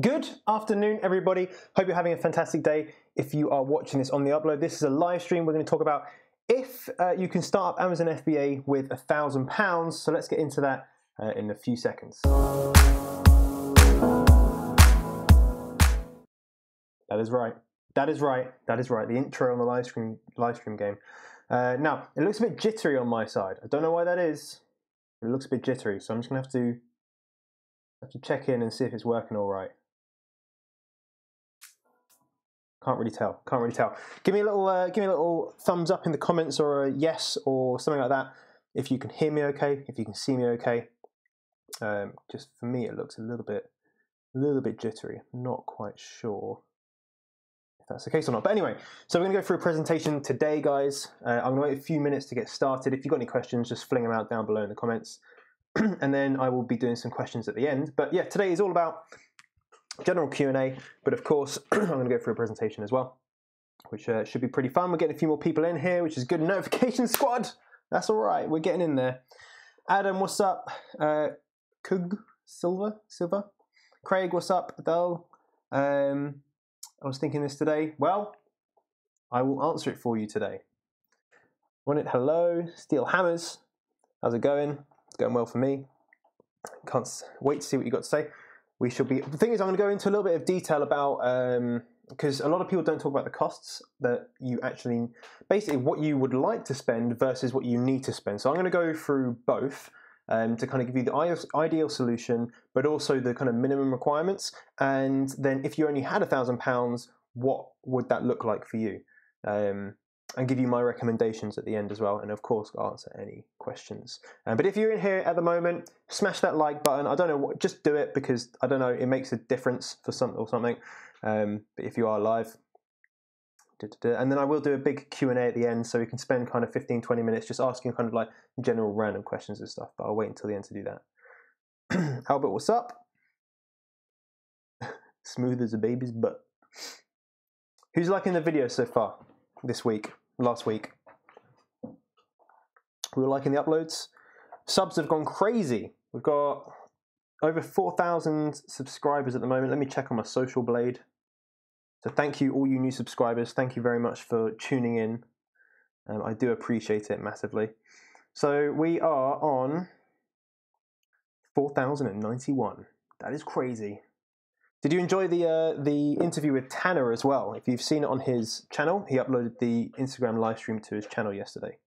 Good afternoon, everybody. Hope you're having a fantastic day. If you are watching this on the upload, this is a live stream. We're going to talk about if you can start up Amazon FBA with £1,000. So let's get into that in a few seconds. That is right. That is right. That is right. The intro on the live stream game. Now, it looks a bit jittery on my side. I don't know why that is. It looks a bit jittery, so I'm just going to have to check in and see if it's working all right. Can't really tell. Can't really tell. Give me a little thumbs up in the comments, or a yes, or something like that, if you can hear me okay, if you can see me okay. Just for me, it looks a little bit jittery. I'm not quite sure if that's the case or not. But anyway, so we're going to go through a presentation today, guys. I'm going to wait a few minutes to get started. If you've got any questions, just fling them out down below in the comments. And then I will be doing some questions at the end. But yeah, today is all about general Q&A, but of course I'm going to go through a presentation as well, which should be pretty fun. We're getting a few more people in here, which is good. Notification squad, that's all right, we're getting in there. Adam, what's up? Kug Silver, Craig, what's up? Adele, I was thinking this today. Well, I will answer it for you today. Want it? Hello, Steel Hammers, how's it going? It's going well for me. Can't wait to see what you got to say. We should be. The thing is, I'm going to go into a little bit of detail about because a lot of people don't talk about the costs that you actually, basically what you would like to spend versus what you need to spend. So I'm going to go through both to kind of give you the ideal solution, but also the kind of minimum requirements. And then if you only had £1,000, what would that look like for you? And give you my recommendations at the end as well, and of course answer any questions. But if you're in here at the moment, smash that like button. I don't know what, just do it, because I don't know, it makes a difference for something or something. But if you are live, and then I will do a big Q&A at the end, so we can spend kind of 15-20 minutes just asking kind of like general random questions and stuff. But I'll wait until the end to do that. Albert, what's up? Smooth as a baby's butt. Who's liking the video so far? This week, last week, we were liking the uploads. Subs have gone crazy. We've got over 4,000 subscribers at the moment. Let me check on my social blade. So thank you, all you new subscribers. Thank you very much for tuning in. I do appreciate it massively. So we are on 4,091. That is crazy. Did you enjoy the interview with Tanner as well? If you've seen it on his channel, he uploaded the Instagram live stream to his channel yesterday.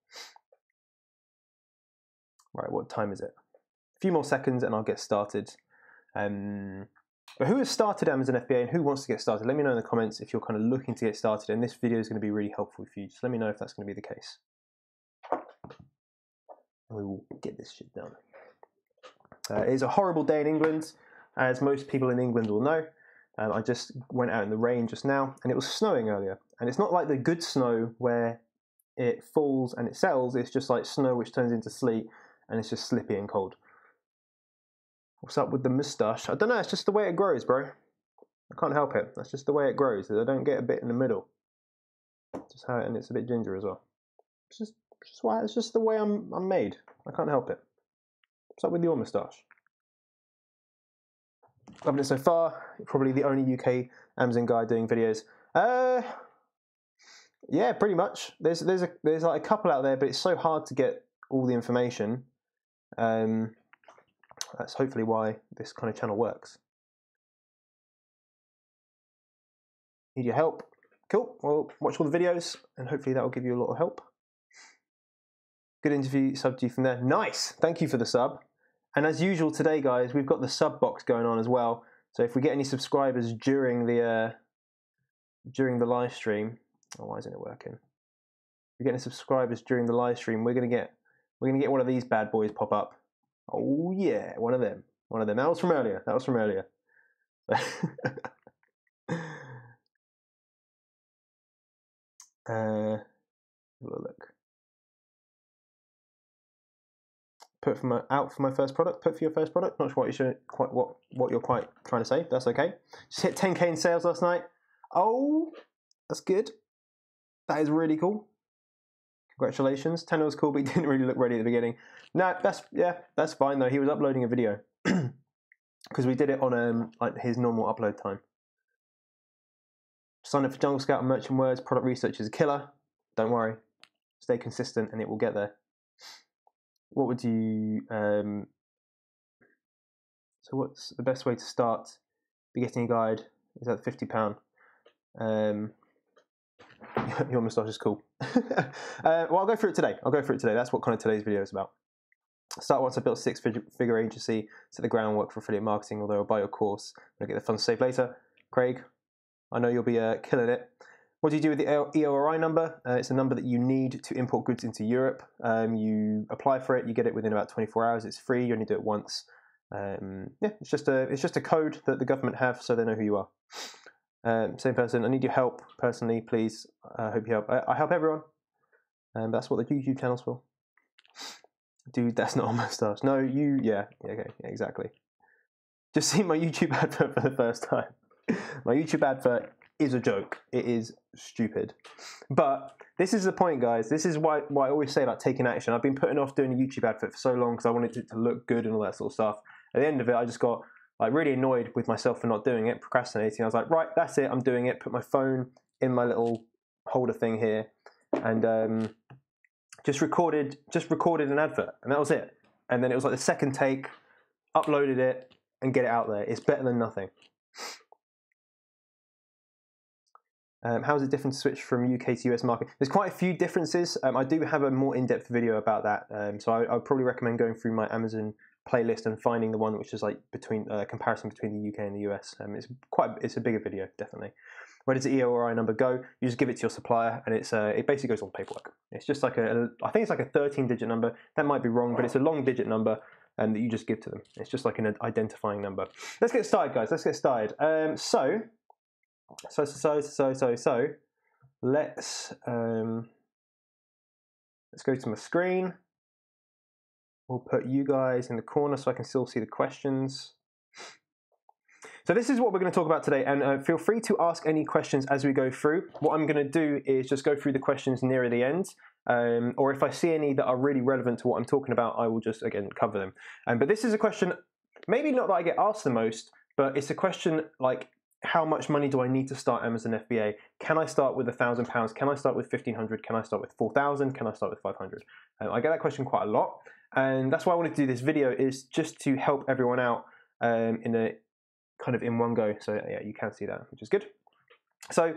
Right, what time is it? A few more seconds and I'll get started. But who has started Amazon FBA and who wants to get started? Let me know in the comments if you're kind of looking to get started, and this video is going to be really helpful for you. Just let me know if that's going to be the case. And we will get this shit done. It is a horrible day in England, as most people in England will know. I just went out in the rain just now, and it was snowing earlier. And it's not like the good snow where it falls and it settles. It's just like snow which turns into sleet, and it's just slippy and cold. What's up with the moustache? I don't know, it's just the way it grows, bro. I can't help it. That's just the way it grows. I don't get a bit in the middle. Just how, and it's a bit ginger as well. It's just the way I'm made. I can't help it. What's up with your moustache? Loving it so far. Probably the only UK Amazon guy doing videos. Yeah, pretty much. There's like a couple out there, but it's so hard to get all the information. That's hopefully why this kind of channel works. Need your help? Cool. Well, watch all the videos, and hopefully that will give you a lot of help. Good interview, sub to you from there. Nice. Thank you for the sub. And as usual today, guys, we've got the sub box going on as well. So if we get any subscribers during the live stream, oh, why isn't it working? If we get any subscribers during the live stream, we're gonna get one of these bad boys pop up. Oh yeah, one of them. That was from earlier. Look. Put for my first product. Put for your first product. Not sure what you're quite trying to say. That's okay. Just hit 10K in sales last night. Oh, that's good. That is really cool. Congratulations. Tanner was cool, but he didn't really look ready at the beginning. No, that's fine though. He was uploading a video. because we did it on like his normal upload time. Sign up for Jungle Scout and Merchant Words. Product research is a killer. Don't worry. Stay consistent and it will get there. What would you... so what's the best way to start begetting guide? Is that £50? Your moustache is cool. Well, I'll go through it today. That's what kind of today's video is about. Start once I built a six-figure agency, set the groundwork for affiliate marketing, although I'll buy your course. I'll get the funds saved later. Craig, I know you'll be killing it. What do you do with the EORI number? It's a number that you need to import goods into Europe. You apply for it, you get it within about 24 hours. It's free, you only do it once. Yeah, it's just a code that the government have so they know who you are. Same person, I need your help personally, please. I hope you help. I help everyone. That's what the YouTube channel's for. Dude, that's not on my stars. No, you, yeah, okay, yeah, exactly. Just see my YouTube advert for the first time. My YouTube advert is a joke. It is stupid. But this is the point, guys. This is why I always say, like, taking action. I've been putting off doing a YouTube advert for so long because I wanted it to look good and all that sort of stuff. At the end of it, I just got like really annoyed with myself for not doing it, procrastinating. I was like, right, that's it. I'm doing it. Put my phone in my little holder thing here, and just recorded an advert, and that was it. And then it was like the second take, uploaded it, and get it out there. It's better than nothing. How is it different to switch from UK to US market? There's quite a few differences. I do have a more in-depth video about that, so I would probably recommend going through my Amazon playlist and finding the one which is like between comparison between the UK and the US. It's a bigger video, definitely. Where does the EORI number go? You just give it to your supplier, and it basically goes on paperwork. It's just like I think it's like a 13-digit number. That might be wrong, but it's a long digit number that you just give to them. It's just like an identifying number. Let's get started, guys. Let's get started. So let's go to my screen. We'll put you guys in the corner so I can still see the questions. So this is what we're going to talk about today, and feel free to ask any questions as we go through. What I'm going to do is just go through the questions nearer the end, or if I see any that are really relevant to what I'm talking about, I will just, again, cover them. But this is a question, maybe not that I get asked the most, but it's a question like, how much money do I need to start Amazon FBA? Can I start with £1,000? Can I start with 1,500? Can I start with 4,000? Can I start with 500? I get that question quite a lot, and that's why I wanted to do this video, is just to help everyone out in one go. So yeah, you can see that, which is good. So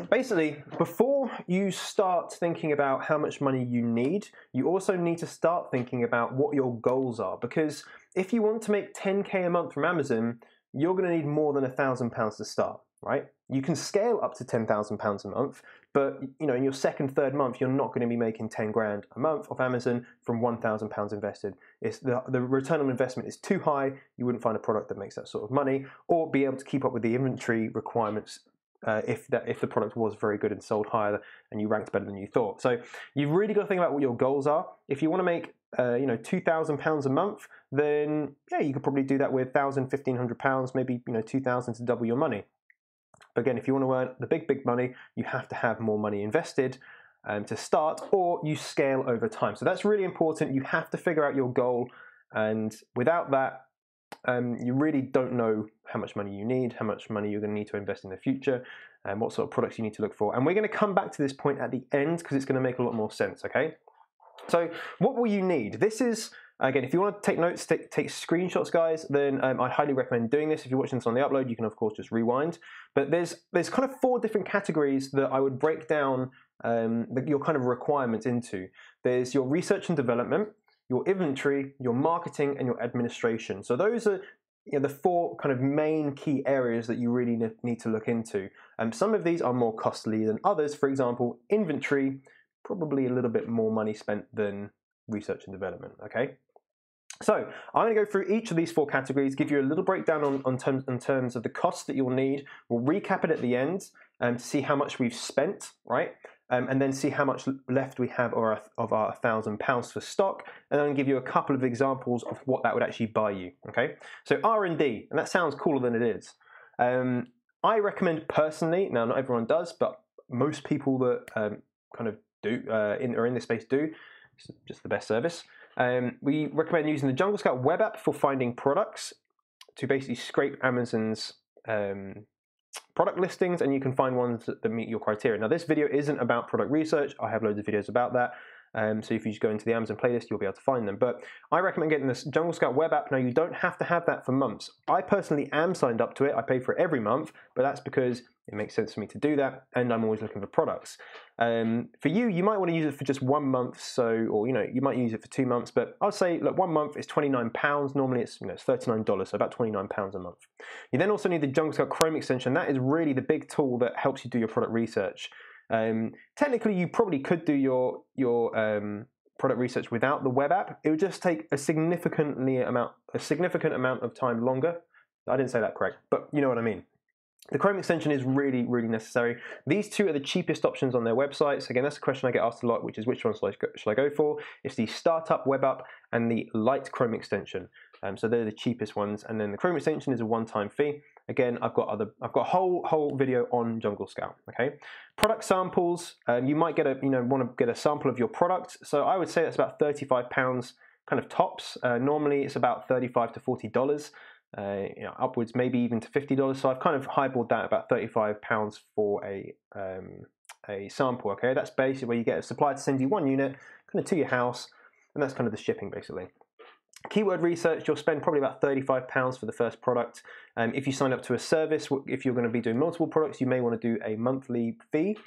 basically, before you start thinking about how much money you need, you also need to start thinking about what your goals are, because if you want to make 10K a month from Amazon, you're going to need more than £1,000 to start, right? You can scale up to £10,000 a month, but in your second, third month, you're not going to be making 10 grand a month off Amazon from £1,000 invested. It's the return on investment is too high. You wouldn't find a product that makes that sort of money, or be able to keep up with the inventory requirements if the product was very good and sold higher and you ranked better than you thought. So you've really got to think about what your goals are. If you want to make £2,000 a month, then yeah, you could probably do that with £1,000, £1,500, maybe £2,000 to double your money. But again, if you want to earn the big money, you have to have more money invested to start, or you scale over time. So that's really important. You have to figure out your goal, and without that, you really don't know how much money you need, how much money you're going to need to invest in the future, and what sort of products you need to look for. And we're going to come back to this point at the end because it's going to make a lot more sense, okay? So what will you need? This is, again, if you want to take notes, take screenshots, guys, then I highly recommend doing this. If you're watching this on the upload, you can, of course, just rewind. But there's kind of 4 different categories that I would break down your kind of requirements into. There's your research and development, your inventory, your marketing, and your administration. So those are the 4 kind of main key areas that you really need to look into. Some of these are more costly than others. For example, inventory, probably a little bit more money spent than research and development, okay? So I'm going to go through each of these 4 categories, give you a little breakdown in terms of the costs that you'll need. We'll recap it at the end to see how much we've spent, right? And then see how much left we have of our £1,000 for stock, and then give you a couple of examples of what that would actually buy you, okay? So R&D, and that sounds cooler than it is. I recommend personally, now not everyone does, but most people that kind of do, are in this space do, it's just the best service. We recommend using the Jungle Scout web app for finding products. to basically scrape Amazon's product listings, and you can find ones that meet your criteria. Now, this video isn't about product research. I have loads of videos about that. So if you just go into the Amazon playlist, you'll be able to find them. But I recommend getting this Jungle Scout web app. Now, you don't have to have that for months. I personally am signed up to it. I pay for it every month, but that's because it makes sense for me to do that, and I'm always looking for products. For you, you might want to use it for just 1 month, or you might use it for 2 months. But I'll say, look, 1 month is £29. Normally, it's it's $39, so about £29 a month. You then also need the Jungle Scout Chrome extension. That is really the big tool that helps you do your product research. Technically, you probably could do your product research without the web app. It would just take a significant amount of time longer. I didn't say that correct, but you know what I mean. The Chrome extension is really, really necessary. These two are the cheapest options on their websites. Again, that's a question I get asked a lot, which is which one should I go for? It's the Startup web app and the Lite Chrome extension. So they're the cheapest ones, and then the Chrome extension is a one-time fee. Again, I've got a whole video on Jungle Scout. Okay, product samples. You might get want to get a sample of your product. So I would say that's about £35 kind of tops. Normally it's about $35 to $40. Upwards maybe even to $50. So I've kind of highballed that about £35 for a sample. Okay, that's basically where you get a supplier to send you 1 unit kind of to your house, and that's kind of the shipping basically. Keyword research, you'll spend probably about £35 for the first product. If you sign up to a service, if you're going to be doing multiple products, you may want to do a monthly fee,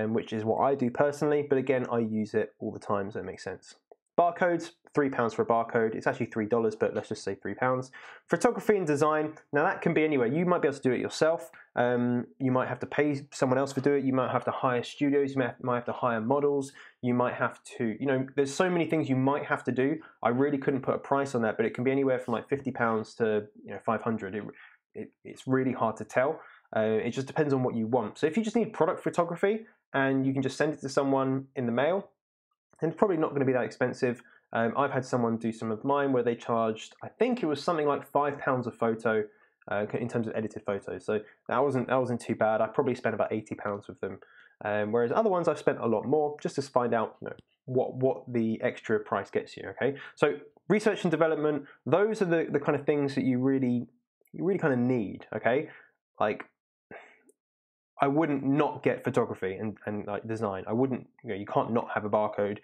which is what I do personally. But again, I use it all the time, so it makes sense. Barcodes, £3 for a barcode. It's actually $3, but let's just say £3. Photography and design. Now that can be anywhere. You might be able to do it yourself. You might have to pay someone else for doing it. You might have to hire studios. You might have to hire models. You might have to, there's so many things you might have to do. I really couldn't put a price on that, but it can be anywhere from like £50 to $500. It's really hard to tell. It just depends on what you want. So if you just need product photography and you can just send it to someone in the mail, and it's probably not going to be that expensive. I've had someone do some of mine where they charged, I think it was something like £5 a photo in terms of edited photos. So that wasn't too bad. I probably spent about £80 with them. Whereas other ones I've spent a lot more just to find out what the extra price gets you. Okay, so research and development, those are the kind of things that you really kind of need. Okay, like, I wouldn't not get photography and like design. I wouldn't, you can't not have a barcode.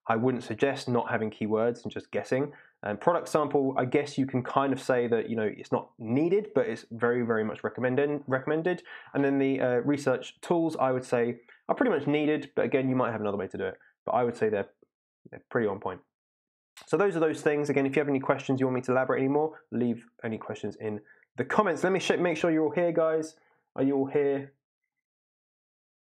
I wouldn't suggest not having keywords and just guessing. Product sample, I guess you can kind of say that it's not needed, but it's very, very much recommended. And then the research tools, I would say, are pretty much needed, but again, you might have another way to do it. But I would say they're pretty on point. So those are those things. Again, if you have any questions, you want me to elaborate any more, leave any questions in the comments. Let me make sure you're all here, guys. Are you all here?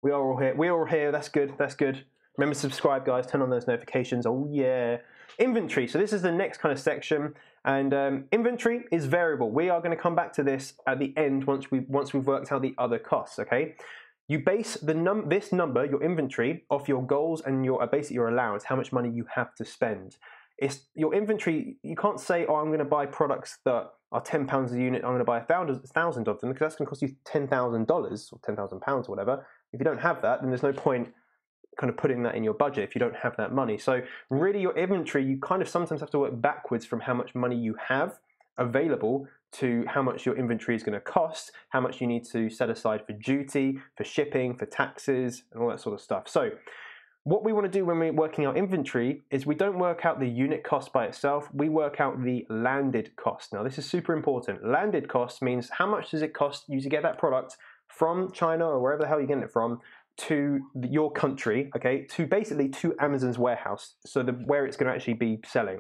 We are all here. We're all here. That's good. That's good. Remember to subscribe, guys. Turn on those notifications. Oh, yeah. Inventory. So this is the next kind of section. And inventory is variable. We are going to come back to this at the end once we've worked out the other costs, okay? You base this number, your inventory, off your goals and basically your allowance, how much money you have to spend. It's your inventory. You can't say, oh, I'm going to buy products that are £10 a unit. I'm going to buy 1,000 of them, because that's going to cost you $10,000 or £10,000 or whatever. If you don't have that, then there's no point kind of putting that in your budget if you don't have that money. So really your inventory, you kind of sometimes have to work backwards from how much money you have available to how much your inventory is going to cost, how much you need to set aside for duty, for shipping, for taxes, and all that sort of stuff. So what we want to do when we're working out inventory is we don't work out the unit cost by itself, we work out the landed cost. Now this is super important. Landed cost means how much does it cost you to get that product from China or wherever the hell you're getting it from to your country, okay, to Amazon's warehouse, so where it's going to actually be selling.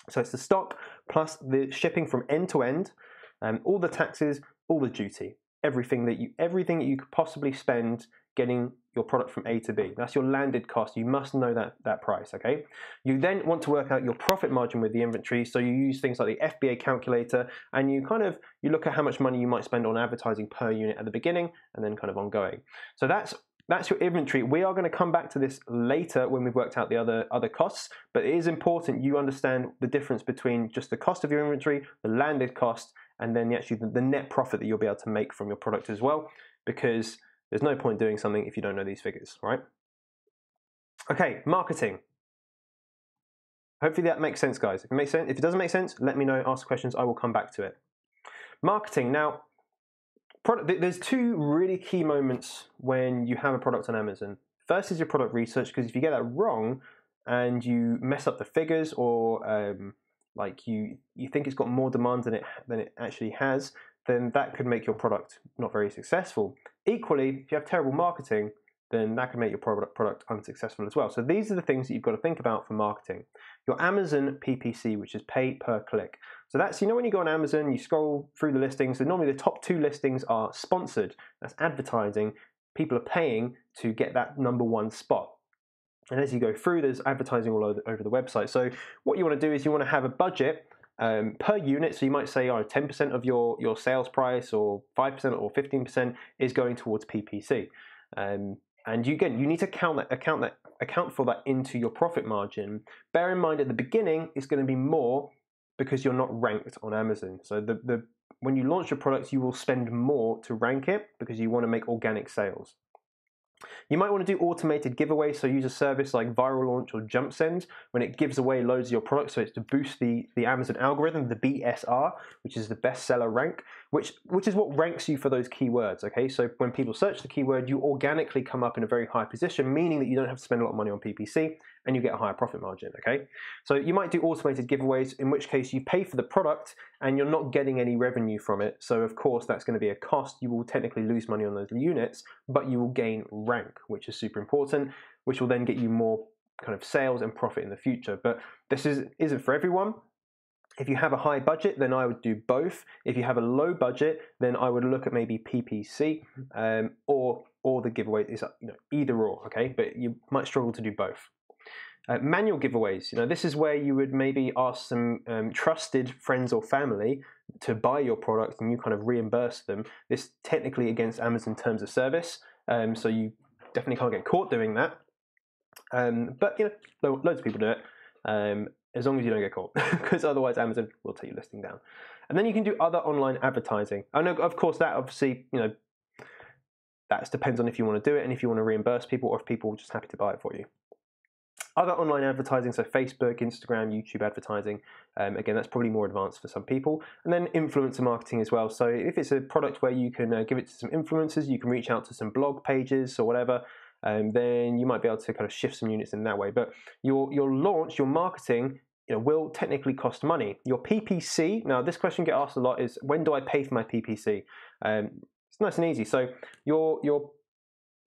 So it's the stock plus the shipping from end to end, all the taxes, all the duty, everything that you could possibly spend getting your product from A to B. That's your landed cost. You must know that price, okay? You then want to work out your profit margin with the inventory, so you use things like the FBA calculator, and you look at how much money you might spend on advertising per unit at the beginning, and then kind of ongoing. So that's your inventory. We are going to come back to this later when we've worked out the other costs, but it is important you understand the difference between just the cost of your inventory, the landed cost, and then actually the net profit that you'll be able to make from your product as well, because there's no point doing something if you don't know these figures, right? Okay, marketing. Hopefully that makes sense, guys. If it makes sense, if it doesn't make sense, let me know, ask questions, I will come back to it. Marketing. Now, there's two really key moments when you have a product on Amazon. First is your product research, because if you get that wrong and you mess up the figures, or like you think it's got more demand than it actually has, then that could make your product not very successful. Equally, if you have terrible marketing, then that can make your product unsuccessful as well. So these are the things that you've got to think about for marketing. Your Amazon PPC, which is pay per click. So that's, when you go on Amazon, you scroll through the listings, and normally the top 2 listings are sponsored. That's advertising. People are paying to get that #1 spot. And as you go through, there's advertising all over the website. So what you want to do is you want to have a budget per unit. So you might say 10% of your sales price, or 5% or 15% is going towards PPC. And you need to account for that into your profit margin. Bear in mind, at the beginning, it's going to be more because you're not ranked on Amazon. So when you launch your products, you will spend more to rank it because you want to make organic sales. You might want to do automated giveaways, so use a service like Viral Launch or JumpSend when it gives away loads of your products. So it's to boost the Amazon algorithm, the BSR, which is the bestseller rank, which is what ranks you for those keywords. Okay, so when people search the keyword, you organically come up in a very high position, meaning that you don't have to spend a lot of money on PPC and you get a higher profit margin. Okay, so you might do automated giveaways, in which case you pay for the product and you're not getting any revenue from it. So of course that's going to be a cost. You will technically lose money on those units, but you will gain rank, which is super important, which will then get you more kind of sales and profit in the future. But this isn't for everyone. If you have a high budget, then I would do both. If you have a low budget, then I would look at maybe PPC or the giveaway. It's either or, okay? But you might struggle to do both. Manual giveaways. This is where you would maybe ask some trusted friends or family to buy your product, and you kind of reimburse them. This technically against Amazon terms of service, so you definitely can't get caught doing that. But loads of people do it, as long as you don't get caught, because otherwise Amazon will take your listing down. And then you can do other online advertising. I know, of course, that obviously that depends on if you want to do it and if you want to reimburse people, or if people are just happy to buy it for you. Other online advertising, so Facebook, Instagram, YouTube advertising, again, that's probably more advanced for some people. And then influencer marketing as well. So if it's a product where you can give it to some influencers, you can reach out to some blog pages or whatever, then you might be able to kind of shift some units in that way. But your launch, your marketing, will technically cost money. Your PPC, now this question gets asked a lot, is when do I pay for my PPC? It's nice and easy. So your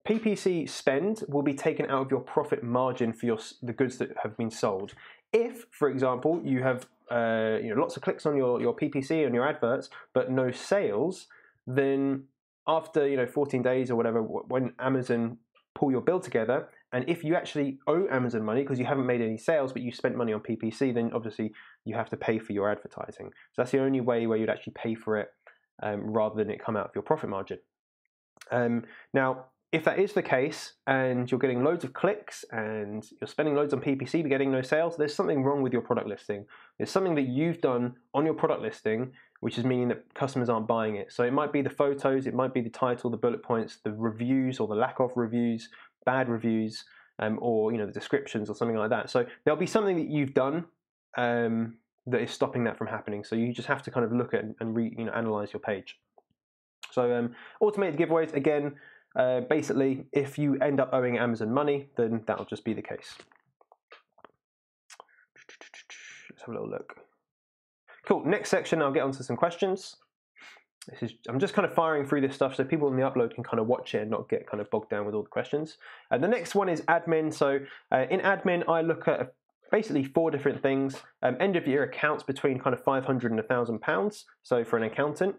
PPC spend will be taken out of your profit margin for the goods that have been sold. If, for example, you have lots of clicks on your PPC and your adverts, but no sales, then after 14 days or whatever, when Amazon pull your bill together, and if you actually owe Amazon money because you haven't made any sales but you spent money on PPC, then obviously you have to pay for your advertising. So that's the only way where you'd actually pay for it rather than it come out of your profit margin. Now, if that is the case and you're getting loads of clicks and you're spending loads on PPC but getting no sales, there's something wrong with your product listing. There's something that you've done on your product listing which is meaning that customers aren't buying it. So it might be the photos, it might be the title, the bullet points, the reviews or the lack of reviews, bad reviews, or the descriptions or something like that. So there'll be something that you've done that is stopping that from happening. So you just have to kind of look at and analyze your page. So automated giveaways, again, basically, if you end up owing Amazon money, then that'll just be the case. Let's have a little look. Cool, next section, I'll get onto some questions. I'm just kind of firing through this stuff so people in the upload can kind of watch it and not get kind of bogged down with all the questions. And the next one is admin. So in admin, I look at basically 4 different things. End of year accounts between kind of £500 and £1,000. So for an accountant.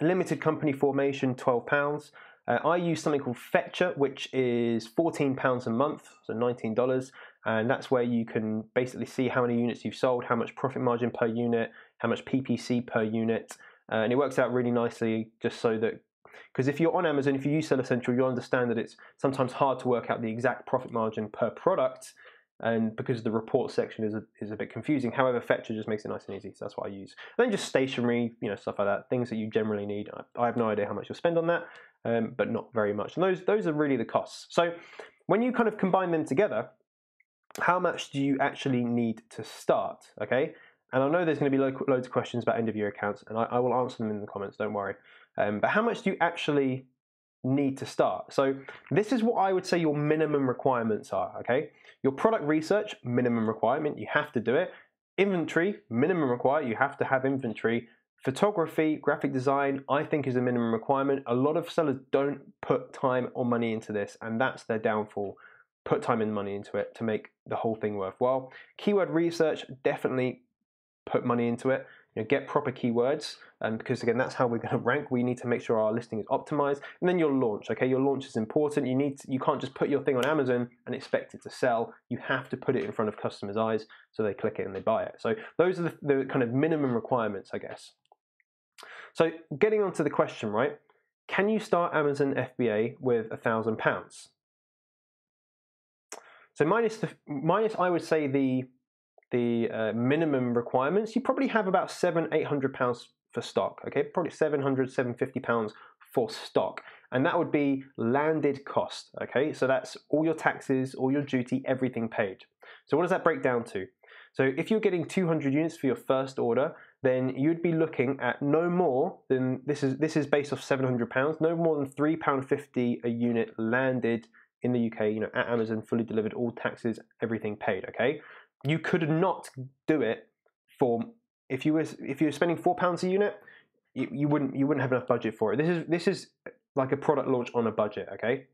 Limited company formation, £12. I use something called Fetcher, which is £14 a month, so $19. And that's where you can basically see how many units you've sold, how much profit margin per unit, how much PPC per unit. And it works out really nicely just so that, because if you're on Amazon, if you use Seller Central, you'll understand that it's sometimes hard to work out the exact profit margin per product, and because the report section is a bit confusing. However, Fetcher just makes it nice and easy, so that's what I use. And then just stationery, stuff like that, things that you generally need. I have no idea how much you'll spend on that, but not very much. And those are really the costs. So when you kind of combine them together, how much do you actually need to start, okay? And I know there's going to be loads of questions about end of year accounts, and I will answer them in the comments, don't worry. But how much do you actually need to start? So this is what I would say your minimum requirements are, okay? Your product research, minimum requirement, you have to do it. Inventory, minimum requirement, you have to have inventory. Photography, graphic design, I think is a minimum requirement. A lot of sellers don't put time or money into this, and that's their downfall. Put time and money into it to make the whole thing worthwhile. Keyword research, definitely put money into it. Get proper keywords, because again, that's how we're going to rank. We need to make sure our listing is optimized. And then your launch, okay? Your launch is important. You can't just put your thing on Amazon and expect it to sell. You have to put it in front of customers' eyes so they click it and they buy it. So those are the kind of minimum requirements, I guess. So getting onto the question, right? Can you start Amazon FBA with £1,000? So minus, I would say the minimum requirements, you probably have about £700-800 for stock, okay? Probably £700-750 for stock, and that would be landed cost, okay? So that's all your taxes, all your duty, everything paid. So what does that break down to? So if you're getting 200 units for your first order, then you'd be looking at no more than, this is based off £700, no more than £3.50 a unit landed in the UK, at Amazon, fully delivered, all taxes, everything paid, okay? You could not do it for, if you were spending £4 a unit, you wouldn't have enough budget for it. This is like a product launch on a budget, okay?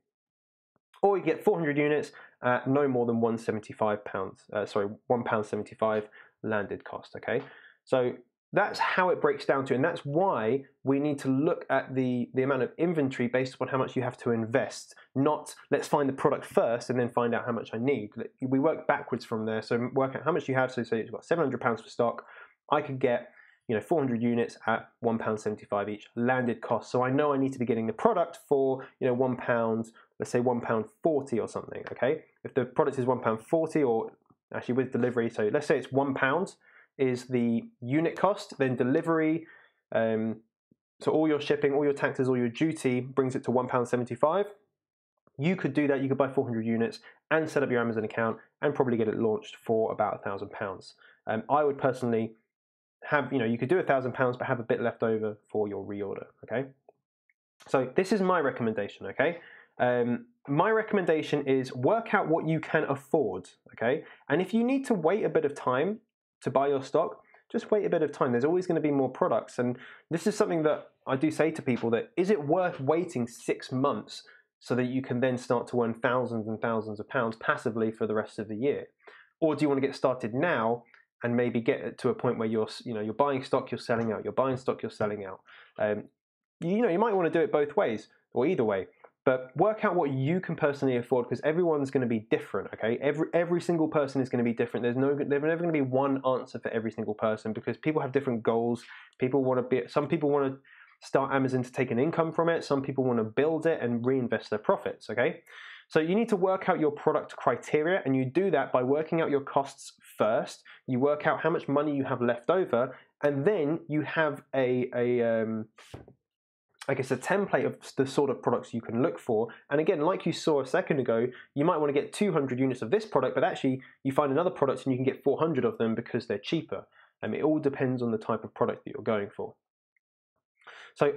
Or you get 400 units at no more than £1.75 landed cost, okay? So that's how it breaks down to, and that's why we need to look at the amount of inventory based upon how much you have to invest, not let's find the product first and then find out how much I need. We work backwards from there, so work out how much you have. So say you've got £700 for stock, I could get 400 units at £1.75 each landed cost. So I know I need to be getting the product for £1, let's say £1.40 or something, okay? If the product is £1.40, or actually with delivery, so let's say it's £1 is the unit cost, then delivery, so all your shipping, all your taxes, all your duty brings it to £1.75. You could do that. You could buy 400 units and set up your Amazon account and probably get it launched for about £1,000. I would personally have, you could do £1,000 but have a bit left over for your reorder, okay? So this is my recommendation, okay? My recommendation is work out what you can afford, okay? And if you need to wait a bit of time to buy your stock, just wait a bit of time. There's always going to be more products. And this is something that I do say to people, that is it worth waiting 6 months so that you can then start to earn thousands and thousands of pounds passively for the rest of the year? Or do you want to get started now and maybe get to a point where you're buying stock, you're selling out, you're buying stock, you're selling out? You might want to do it both ways, or either way. But work out what you can personally afford, because everyone's going to be different, okay? Every single person is going to be different. There's never going to be one answer for every single person, because people have different goals. Some people want to start Amazon to take an income from it. Some people want to build it and reinvest their profits, okay? So you need to work out your product criteria, and you do that by working out your costs first. You work out how much money you have left over, and then you have I guess a template of the sort of products you can look for. And again, like you saw a second ago, you might want to get 200 units of this product, but actually you find another product and you can get 400 of them because they're cheaper. It all depends on the type of product that you're going for. So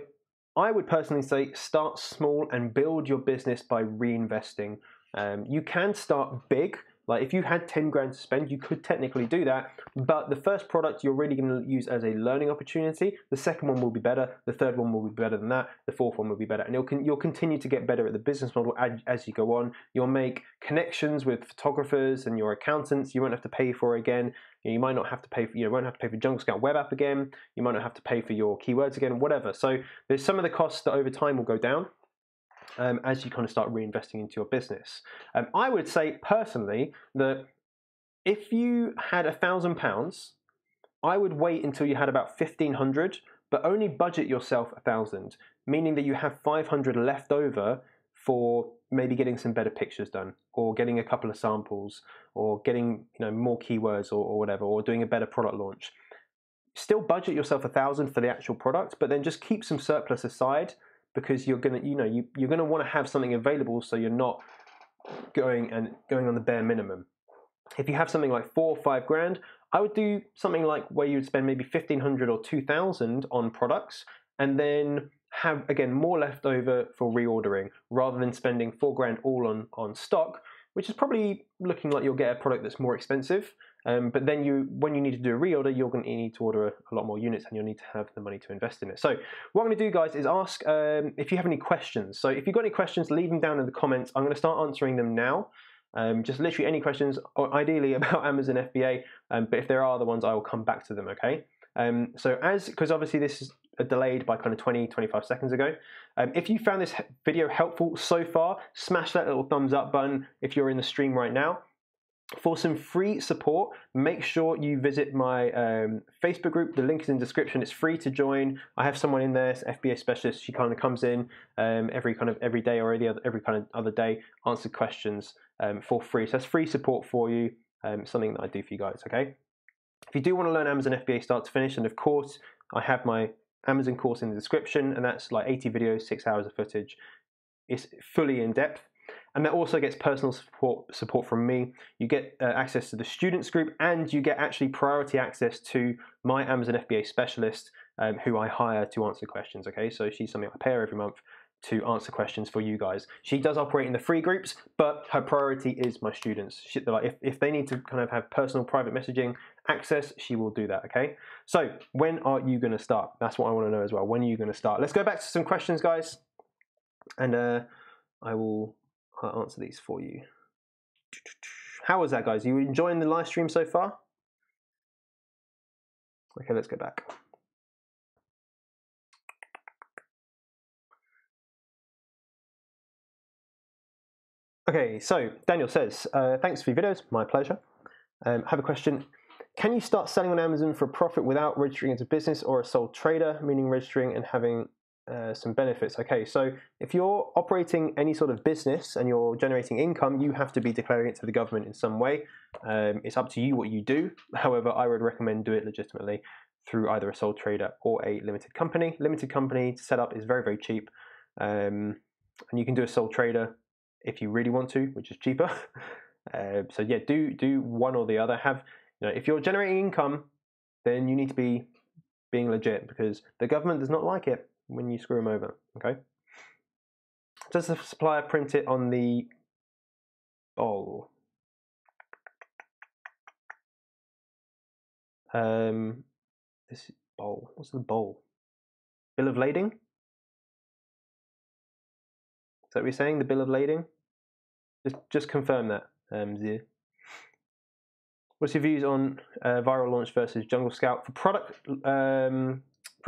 I would personally say start small and build your business by reinvesting. You can start big. Like if you had 10 grand to spend, you could technically do that, but the first product you're really going to use as a learning opportunity. The second one will be better, the third one will be better than that, the fourth one will be better, and you'll continue to get better at the business model as you go on. You'll make connections with photographers and your accountants. You won't have to pay for it again. You might not have to pay for, won't have to pay for Jungle Scout web app again. You might not have to pay for your keywords again, whatever. So there's some of the costs that over time will go down as you kind of start reinvesting into your business. I would say personally that if you had £1,000, I would wait until you had about 1,500, but only budget yourself 1,000, meaning that you have 500 left over for maybe getting some better pictures done, or getting a couple of samples, or getting more keywords or whatever, or doing a better product launch. Still budget yourself 1,000 for the actual product, but then just keep some surplus aside, because you're gonna want to have something available, so you're not going on the bare minimum. If you have something like 4 or 5 grand, I would do something like where you would spend maybe 1,500 or 2,000 on products, and then have, again, more left over for reordering, rather than spending 4 grand all on stock, which is probably looking like you'll get a product that's more expensive. But then when you need to do a reorder, you're going to need to order a lot more units, and you'll need to have the money to invest in it. So what I'm going to do, guys, is ask if you have any questions. So if you've got any questions, leave them down in the comments. I'm going to start answering them now. Just literally any questions, or ideally about Amazon FBA, but if there are other ones, I will come back to them, okay? Because obviously this is delayed by kind of 20-25 seconds ago. If you found this video helpful so far, smash that little thumbs up button if you're in the stream right now. For some free support, make sure you visit my Facebook group. The link is in the description. It's free to join. I have someone in there, FBA specialist. She kind of comes in every day or every kind of other day, answer questions for free. So that's free support for you. Something that I do for you guys. Okay. If you do want to learn Amazon FBA start to finish, and of course I have my Amazon course in the description, and that's like 80 videos, 6 hours of footage. It's fully in depth. And that also gets personal support from me. You get access to the students group, and you get actually priority access to my Amazon FBA specialist, who I hire to answer questions. Okay, so she's something I pay her every month to answer questions for you guys. She does operate in the free groups, but her priority is my students. If they need to kind of have personal private messaging access, she will do that. Okay, so when are you going to start? That's what I want to know as well. When are you going to start? Let's go back to some questions, guys, and I will answer these for you. How was that, guys? Are you enjoying the live stream so far? Okay, let's go back. Okay, so Daniel says, thanks for your videos, my pleasure. I have a question. Can you start selling on Amazon for profit without registering as a business or a sole trader, meaning registering and having some benefits? Okay, so if you're operating any sort of business and you're generating income, you have to be declaring it to the government in some way. It's up to you what you do. However, I would recommend do it legitimately through either a sole trader or a limited company. Limited company to set up is very, very cheap. And you can do a sole trader if you really want to, which is cheaper. So yeah, do one or the other. If you're generating income, then you need to be being legit, because the government does not like it when you screw them over. Okay. Does the supplier print it on the bowl? This bowl. What's the bowl? Bill of lading? Is that what you're saying? The bill of lading? Just confirm that, Zia. What's your views on viral launch versus Jungle Scout? For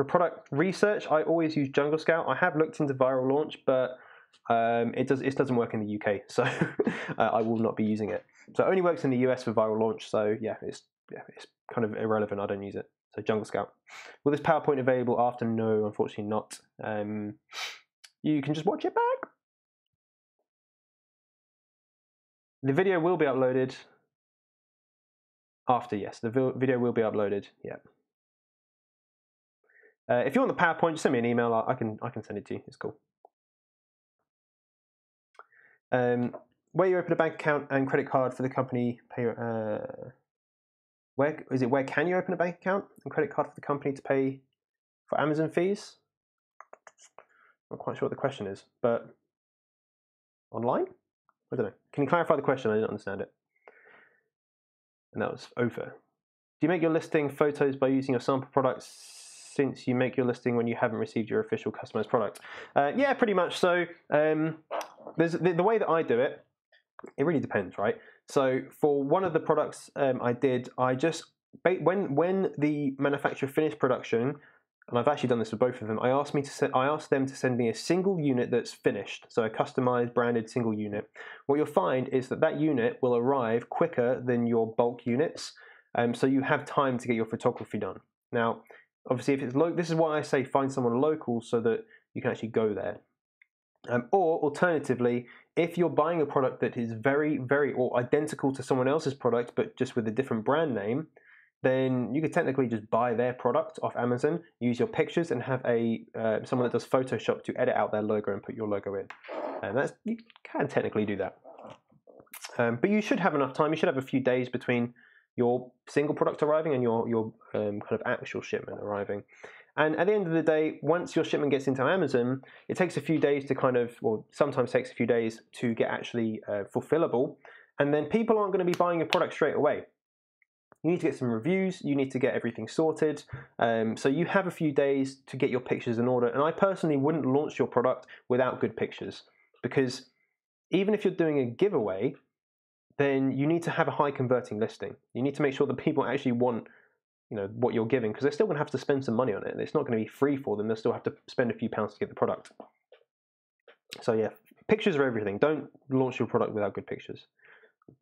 product research, I always use Jungle Scout. I have looked into viral launch, but it doesn't work in the UK, so I will not be using it. So it only works in the US for viral launch. So yeah, it's kind of irrelevant. I don't use it. So Jungle Scout. Will this PowerPoint available after? No, unfortunately not. You can just watch it back. The video will be uploaded after. Yes, the video will be uploaded. Yeah. If you want the PowerPoint, just send me an email. I can send it to you. It's cool. Where you open a bank account and credit card for the company, pay. Where can you open a bank account and credit card for the company to pay for Amazon fees? Not quite sure what the question is, but online? I don't know. Can you clarify the question? I didn't understand it. And that was over. Do you make your listing photos by using your sample products, since you make your listing when you haven't received your official customized product? Yeah, pretty much. So there's the way that I do it. It really depends, right? So for one of the products I just when the manufacturer finished production, and I've actually done this with both of them, I asked them to send me a single unit that's finished, so a customized branded single unit. What you'll find is that unit will arrive quicker than your bulk units, so you have time to get your photography done. Now, obviously, if it's this is why I say find someone local so that you can actually go there. Or alternatively, if you're buying a product that is very, very or identical to someone else's product but just with a different brand name, then you could technically just buy their product off Amazon, use your pictures, and have someone that does Photoshop to edit out their logo and put your logo in. And you can technically do that. But you should have enough time. You should have a few days between your single product arriving and your kind of actual shipment arriving. And at the end of the day, once your shipment gets into Amazon, it takes a few days to kind of, or sometimes takes a few days to get actually fulfillable. And then people aren't going to be buying your product straight away. You need to get some reviews, you need to get everything sorted. So you have a few days to get your pictures in order. And I personally wouldn't launch your product without good pictures, because even if you're doing a giveaway, then you need to have a high converting listing. You need to make sure that people actually want, you know, what you're giving, because they're still going to have to spend some money on it. It's not going to be free for them. They'll still have to spend a few pounds to get the product. So yeah, pictures are everything. Don't launch your product without good pictures.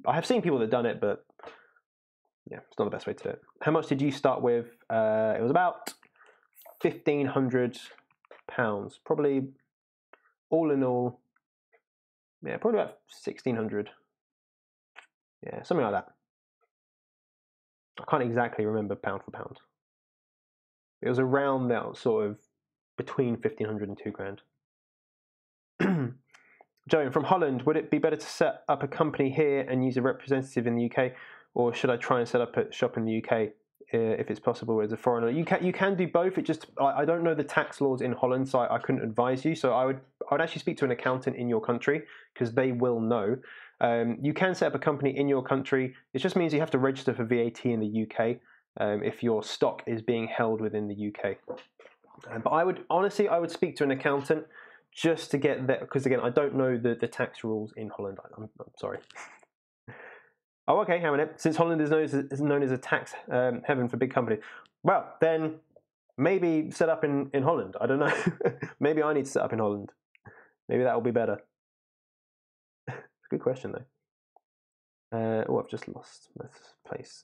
I have seen people that have done it, but yeah, it's not the best way to do it. How much did you start with? It was about £1,500, probably all in all. Yeah, probably about 1,600. Yeah, something like that. I can't exactly remember pound for pound. It was around that sort of between 1,500 and £2,000. Joan from Holland, would it be better to set up a company here and use a representative in the UK, or should I try and set up a shop in the UK if it's possible as a foreigner? You can do both. It just, I don't know the tax laws in Holland, so I couldn't advise you. So I would actually speak to an accountant in your country, because they will know. You can set up a company in your country. It just means you have to register for VAT in the UK if your stock is being held within the UK. But I would speak to an accountant just to get that, because again, I don't know the tax rules in Holland. I'm sorry. Oh, okay, hang on a minute. Since Holland is known as a tax heaven for big companies, well, then maybe set up in Holland. I don't know. Maybe I need to set up in Holland. Maybe that will be better. Good question, though. Oh, I've just lost this place.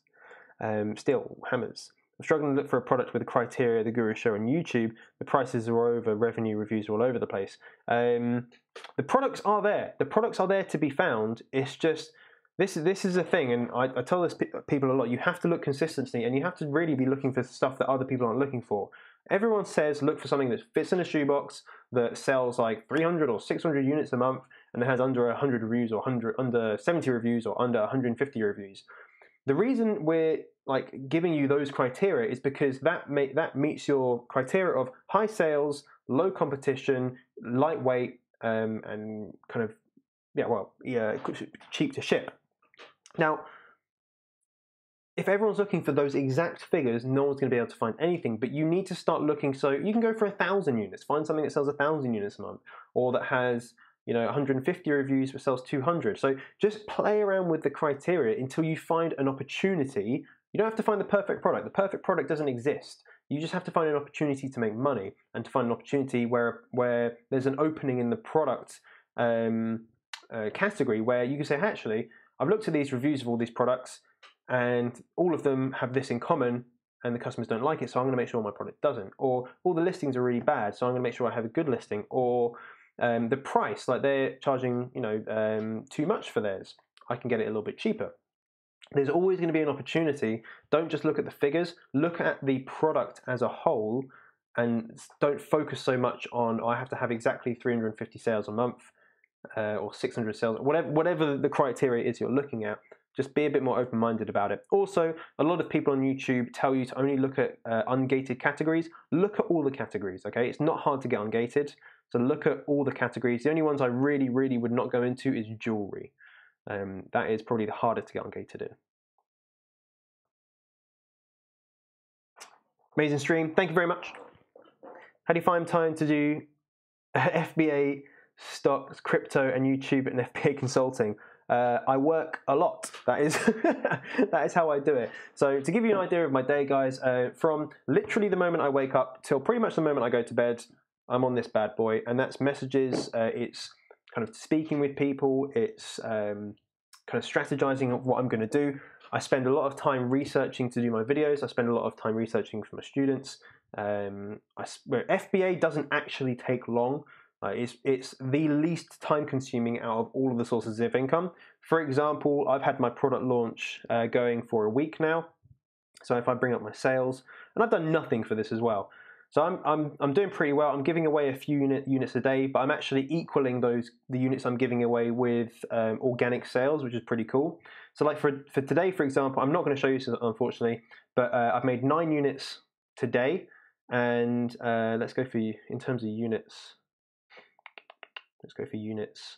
Steel hammers. I'm struggling to look for a product with the criteria the gurus show on YouTube. The prices are over, revenue reviews are all over the place. The products are there. The products are there to be found. It's just, this is a thing, and I tell this people a lot. You have to look consistently, and you have to really be looking for stuff that other people aren't looking for. Everyone says look for something that fits in a shoebox, that sells like 300 or 600 units a month, and it has under 100 reviews, or under 70 reviews, or under 150 reviews. The reason we're like giving you those criteria is because that meets your criteria of high sales, low competition, lightweight, and kind of cheap to ship. Now, if everyone's looking for those exact figures, no one's going to be able to find anything. But you need to start looking. So you can go for 1,000 units. Find something that sells 1,000 units a month, or that has 150 reviews but sells 200. So just play around with the criteria until you find an opportunity. You don't have to find the perfect product. The perfect product doesn't exist. You just have to find an opportunity to make money, and to find an opportunity where there's an opening in the product category where you can say, actually, I've looked at these reviews of all these products, and all of them have this in common, and the customers don't like it, so I'm going to make sure my product doesn't. Or all the listings are really bad, so I'm going to make sure I have a good listing. Or the price, like they're charging too much for theirs, I can get it a little bit cheaper. There's always going to be an opportunity. Don't just look at the figures, look at the product as a whole, and don't focus so much on, I have to have exactly 350 sales a month or 600 sales, whatever the criteria is you're looking at. Just be a bit more open-minded about it. Also, a lot of people on YouTube tell you to only look at ungated categories. Look at all the categories, okay? It's not hard to get ungated, so look at all the categories. The only ones I really, really would not go into is jewelry. That is probably the hardest to get ungated in. Amazing stream. Thank you very much. How do you find time to do FBA, stocks, crypto, and YouTube and FBA consulting? I work a lot. That is that is how I do it. So to give you an idea of my day, guys, from literally the moment I wake up till pretty much the moment I go to bed, I'm on this bad boy, and that's messages. It's kind of speaking with people. It's kind of strategizing of what I'm going to do. I spend a lot of time researching to do my videos. I spend a lot of time researching for my students. FBA doesn't actually take long. It's the least time consuming out of all of the sources of income. For example, I've had my product launch going for a week now. So if I bring up my sales, and I've done nothing for this as well. So I'm doing pretty well. I'm giving away a few units a day, but I'm actually equaling the units I'm giving away with organic sales, which is pretty cool. So like for today, for example, I'm not going to show you this, unfortunately, but I've made 9 units today, and let's go for, in terms of units. Let's go for units.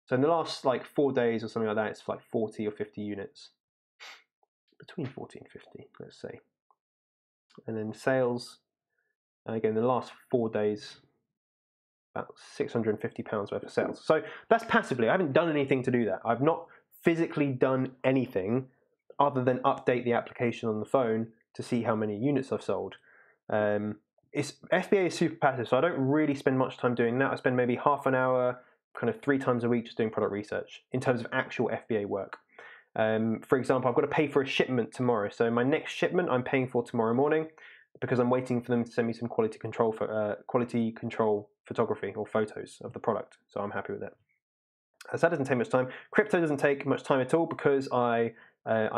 So in the last like 4 days or something like that, it's like 40 or 50 units, between 40 and 50, let's say. And then sales. Again, the last 4 days, about £650 worth of sales. So that's passively. I haven't done anything to do that. I've not physically done anything other than update the application on the phone to see how many units I've sold. FBA is super passive, so I don't really spend much time doing that. I spend maybe half an hour, kind of 3 times a week, just doing product research in terms of actual FBA work. For example, I've got to pay for a shipment tomorrow. So my next shipment I'm paying for tomorrow morning, because I'm waiting for them to send me some quality control photography or photos of the product. So I'm happy with it. So that doesn't take much time. Crypto doesn't take much time at all, because I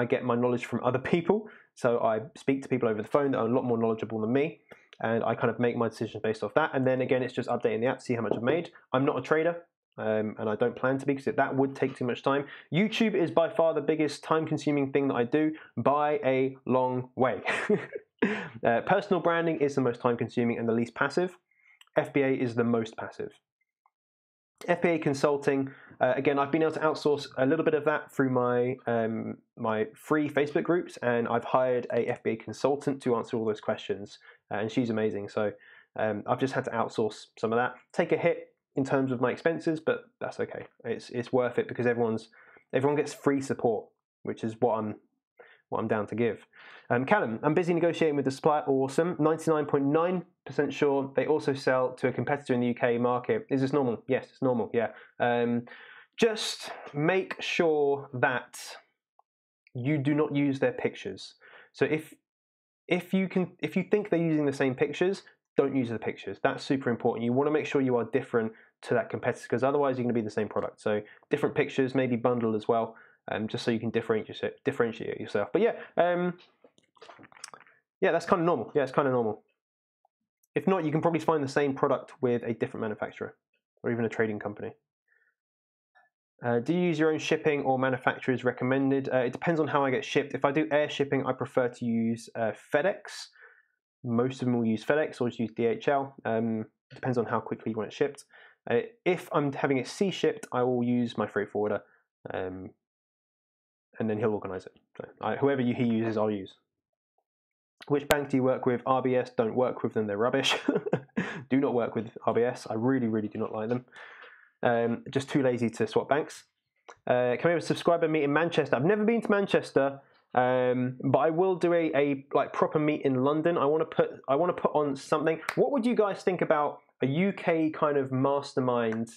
get my knowledge from other people. So I speak to people over the phone that are a lot more knowledgeable than me, and I kind of make my decisions based off that. And then again, it's just updating the app to see how much I've made. I'm not a trader. And I don't plan to be, because that would take too much time. YouTube is by far the biggest time-consuming thing that I do by a long way. Personal branding is the most time-consuming and the least passive. FBA is the most passive. FBA consulting, again, I've been able to outsource a little bit of that through my my free Facebook groups, and I've hired a FBA consultant to answer all those questions, and she's amazing. So I've just had to outsource some of that. Take a hit in terms of my expenses, but that's okay. It's worth it, because everyone gets free support, which is what I'm down to give. Callum, I'm busy negotiating with the supplier. Awesome. 99.9% sure they also sell to a competitor in the UK market. Is this normal? Yes, it's normal. Yeah. Just make sure that you do not use their pictures. So if you think they're using the same pictures, don't use the pictures. That's super important. You want to make sure you are different to that competitor, because otherwise you're going to be the same product. So different pictures, maybe bundle as well, just so you can differentiate yourself. But yeah, yeah, that's kind of normal. Yeah, it's kind of normal. If not, you can probably find the same product with a different manufacturer or even a trading company. Do you use your own shipping or manufacturers recommended? It depends on how I get shipped. If I do air shipping, I prefer to use FedEx. Most of them will use FedEx or just use DHL. Depends on how quickly you want it shipped. If I'm having it sea shipped, I will use my freight forwarder, and then he'll organise it. So whoever he uses, I'll use. Which bank do you work with? RBS, don't work with them. They're rubbish. Do not work with RBS. I really, really do not like them. Just too lazy to swap banks. Can we have a subscriber meet in Manchester? I've never been to Manchester. But I will do a like proper meet in London. I want to put on something. What would you guys think about a UK kind of mastermind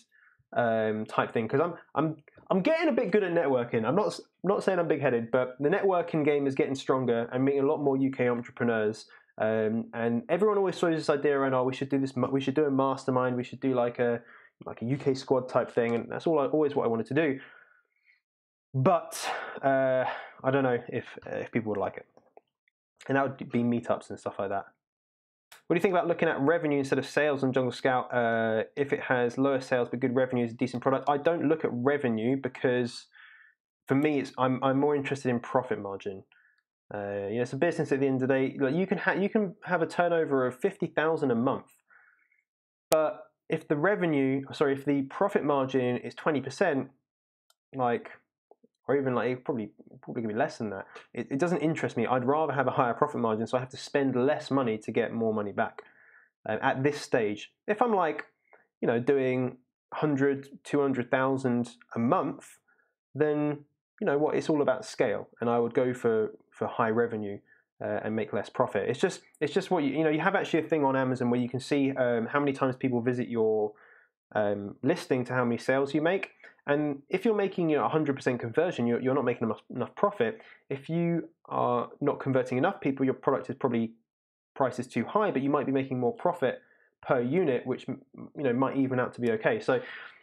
type thing? Because I'm getting a bit good at networking. I'm not saying I'm big-headed, but the networking game is getting stronger. I'm meeting a lot more UK entrepreneurs, and everyone always throws this idea around. Oh, we should do this. We should do a mastermind. We should do like a UK squad type thing, and that's always what I wanted to do. But I don't know if people would like it. And that would be meetups and stuff like that. What do you think about looking at revenue instead of sales on Jungle Scout? If it has lower sales but good revenue, is a decent product. I don't look at revenue, because for me, I'm more interested in profit margin. It's a business at the end of the day. Like you can have a turnover of 50,000 a month, but if the profit margin is 20%, or even like probably going to be less than that, it doesn't interest me. I'd rather have a higher profit margin, so I have to spend less money to get more money back. At this stage, if I'm doing 100, 200,000 a month, then it's all about scale, and I would go for high revenue and make less profit. It's just what you have actually a thing on Amazon where you can see how many times people visit your listing to how many sales you make. And if you're making 100% conversion, you're not making enough profit. If you are not converting enough people, your product is probably price is too high, but you might be making more profit per unit, which might even out to be okay. So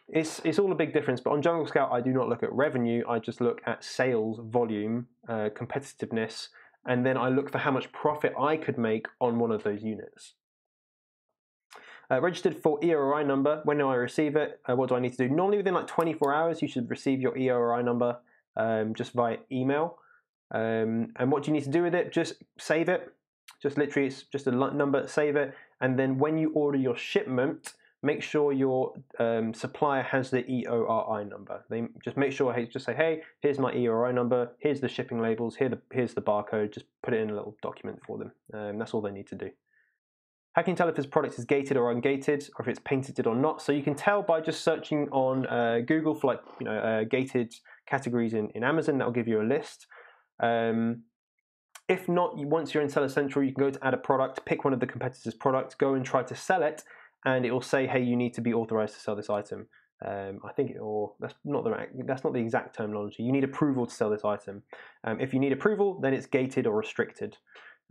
it's all a big difference. But on Jungle Scout, I do not look at revenue. I just look at sales volume, competitiveness, and then I look for how much profit I could make on one of those units. Registered for EORI number. When do I receive it? What do I need to do? Normally within like 24 hours, you should receive your EORI number just via email. And what do you need to do with it? Just save it. Just literally, it's just a number, save it. And then when you order your shipment, make sure your supplier has the EORI number. They just make sure, just say, hey, here's my EORI number, here's the shipping labels, here's the barcode, just put it in a little document for them. That's all they need to do. How can you tell if this product is gated or ungated, or if it's patented or not? So you can tell by just searching on Google for like gated categories in Amazon. That'll give you a list. If not, once you're in Seller Central, you can go to add a product, pick one of the competitors' products, go and try to sell it, and it will say, hey, you need to be authorized to sell this item. I think that's not the exact terminology. You need approval to sell this item. If you need approval, then it's gated or restricted.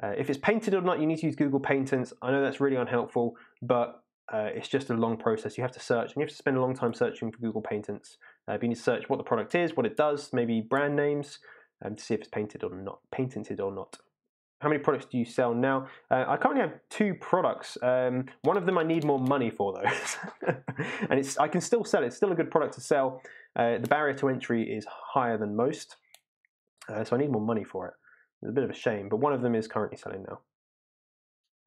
If it's patented or not, you need to use Google Patents. I know that's really unhelpful, but it's just a long process. You have to search, and you have to spend a long time searching for Google Patents. You need to search what the product is, what it does, maybe brand names, to see if it's patented or not. How many products do you sell now? I currently have 2 products. One of them I need more money for, though. And I can still sell it. It's still a good product to sell. The barrier to entry is higher than most, so I need more money for it. It's a bit of a shame, but one of them is currently selling now.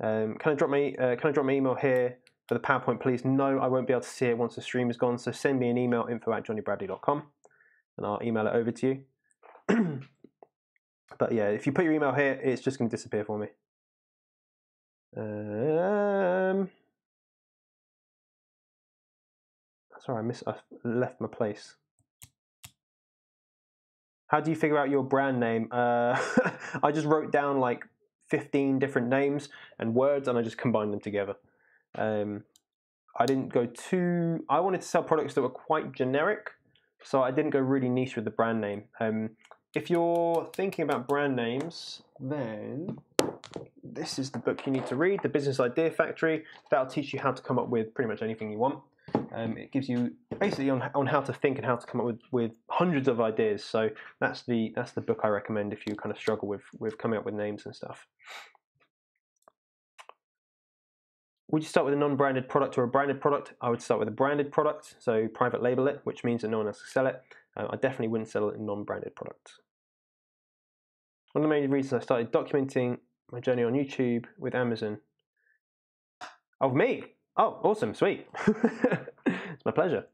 Can I drop my email here for the PowerPoint, please? No, I won't be able to see it once the stream is gone, so send me an email, info@jonnybradley.com, and I'll email it over to you. But yeah, if you put your email here, it's just going to disappear for me. Sorry, I left my place. How do you figure out your brand name? I just wrote down like 15 different names and words, and I just combined them together. I didn't go too... I wanted to sell products that were quite generic, so I didn't go really niche with the brand name. If you're thinking about brand names, then this is the book you need to read, The Business Idea Factory. That'll teach you how to come up with pretty much anything you want. It gives you basically on how to think and how to come up with hundreds of ideas. So that's the book I recommend if you kind of struggle with coming up with names and stuff. Would you start with a non-branded product or a branded product? I would start with a branded product, so private label it, which means that no one else can sell it. I definitely wouldn't sell a non-branded product. One of the main reasons I started documenting my journey on YouTube with Amazon. Oh, me? Oh, awesome, sweet. It's my pleasure.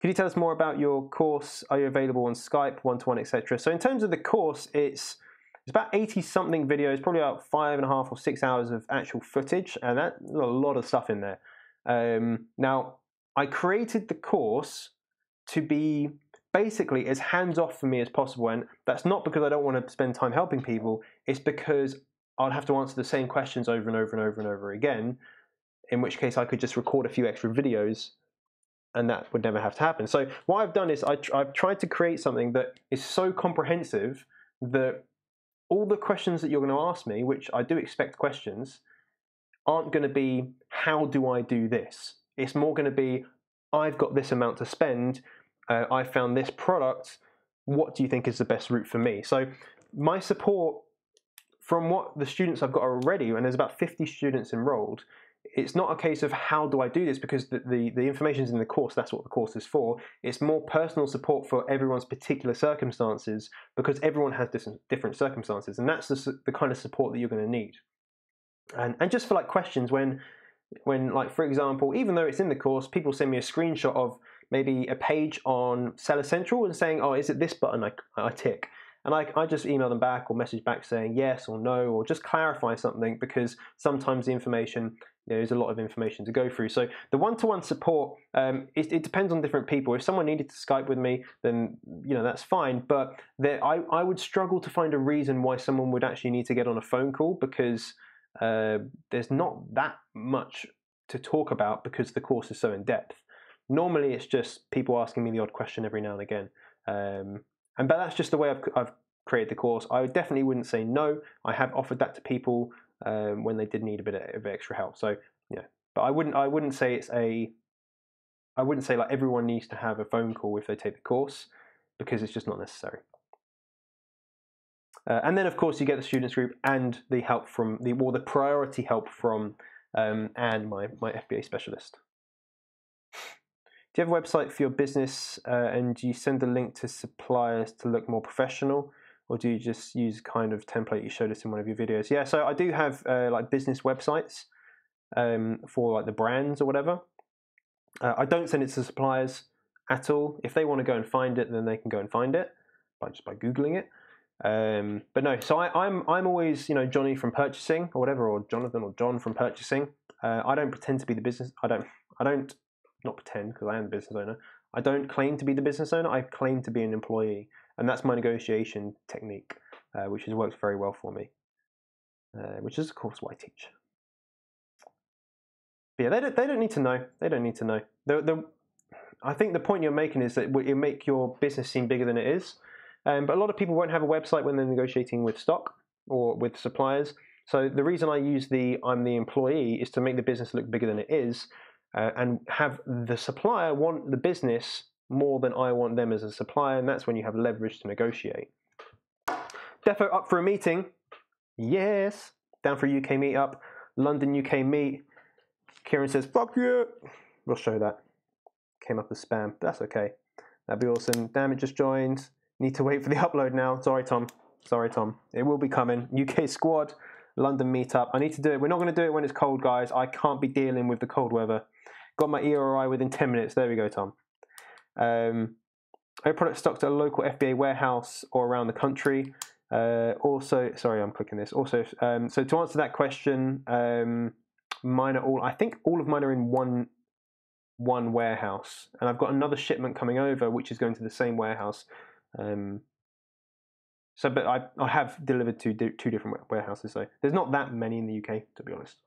Could you tell us more about your course? Are you available on Skype, one-to-one, etc.? So in terms of the course, it's about 80-something videos, probably about 5.5 or 6 hours of actual footage, and that's a lot of stuff in there. Now, I created the course to be basically as hands-off for me as possible, and that's not because I don't want to spend time helping people, it's because I'll have to answer the same questions over and over and over and over again, in which case I could just record a few extra videos and that would never have to happen. So what I've done is I've tried to create something that is so comprehensive that all the questions that you're going to ask me, which I do expect questions, aren't going to be, how do I do this? It's more going to be, I've got this amount to spend, I found this product, what do you think is the best route for me? So my support from what the students I've got already, and there's about 50 students enrolled, it's not a case of how do I do this, because the information is in the course, that's what the course is for. It's more personal support for everyone's particular circumstances, because everyone has different circumstances, and that's the kind of support that you're going to need. And just for like questions, when like, for example, even though it's in the course, people send me a screenshot of maybe a page on Seller Central and saying, oh, is it this button I tick? And I just email them back or message back saying yes or no, or just clarify something, because sometimes the information, there's a lot of information to go through. So the one-to-one support, it depends on different people. If someone needed to Skype with me, then that's fine. But I would struggle to find a reason why someone would actually need to get on a phone call, because there's not that much to talk about, because the course is so in depth. Normally it's just people asking me the odd question every now and again. But that's just the way I've created the course. I definitely wouldn't say no. I have offered that to people when they did need a bit of extra help. So yeah, but I wouldn't say like everyone needs to have a phone call if they take the course, because it's just not necessary. And then of course you get the students group and the help from the priority help from and my FBA specialist. Do you have a website for your business and do you send the link to suppliers to look more professional, or do you just use kind of template you showed us in one of your videos? Yeah, so I do have like business websites for like the brands or whatever. I don't send it to suppliers at all. If they want to go and find it, then they can go and find it just by Googling it. But no, so I'm always, you know, Jonny from purchasing or whatever, or Jonathan or John from purchasing. I don't pretend to be the business. I don't not pretend, because I am the business owner. I don't claim to be the business owner. I claim to be an employee, and that's my negotiation technique, which has worked very well for me. Which is of course what I teach. But yeah, they don't need to know. They don't need to know. I think the point you're making is that it make your business seem bigger than it is. But a lot of people won't have a website when they're negotiating with stock or with suppliers. So the reason I use I'm the employee is to make the business look bigger than it is, and have the supplier want the business more than I want them as a supplier, and that's when you have leverage to negotiate. Defo up for a meeting. Yes. Down for a UK meetup. London UK meet. Kieran says, fuck you. We'll show that. Came up as spam. That's okay. That'd be awesome. Damn, it just joined. Need to wait for the upload now. Sorry, Tom. Sorry, Tom. It will be coming. UK squad, London meetup. I need to do it. We're not going to do it when it's cold, guys. I can't be dealing with the cold weather. Got my ERI within 10 minutes. There we go, Tom. Our product stocked at a local FBA warehouse or around the country. Also, sorry, I'm clicking this. Also, so to answer that question, mine are all. I think all of mine are in one warehouse, and I've got another shipment coming over, which is going to the same warehouse. But I have delivered to two different warehouses, so there's not that many in the UK, to be honest.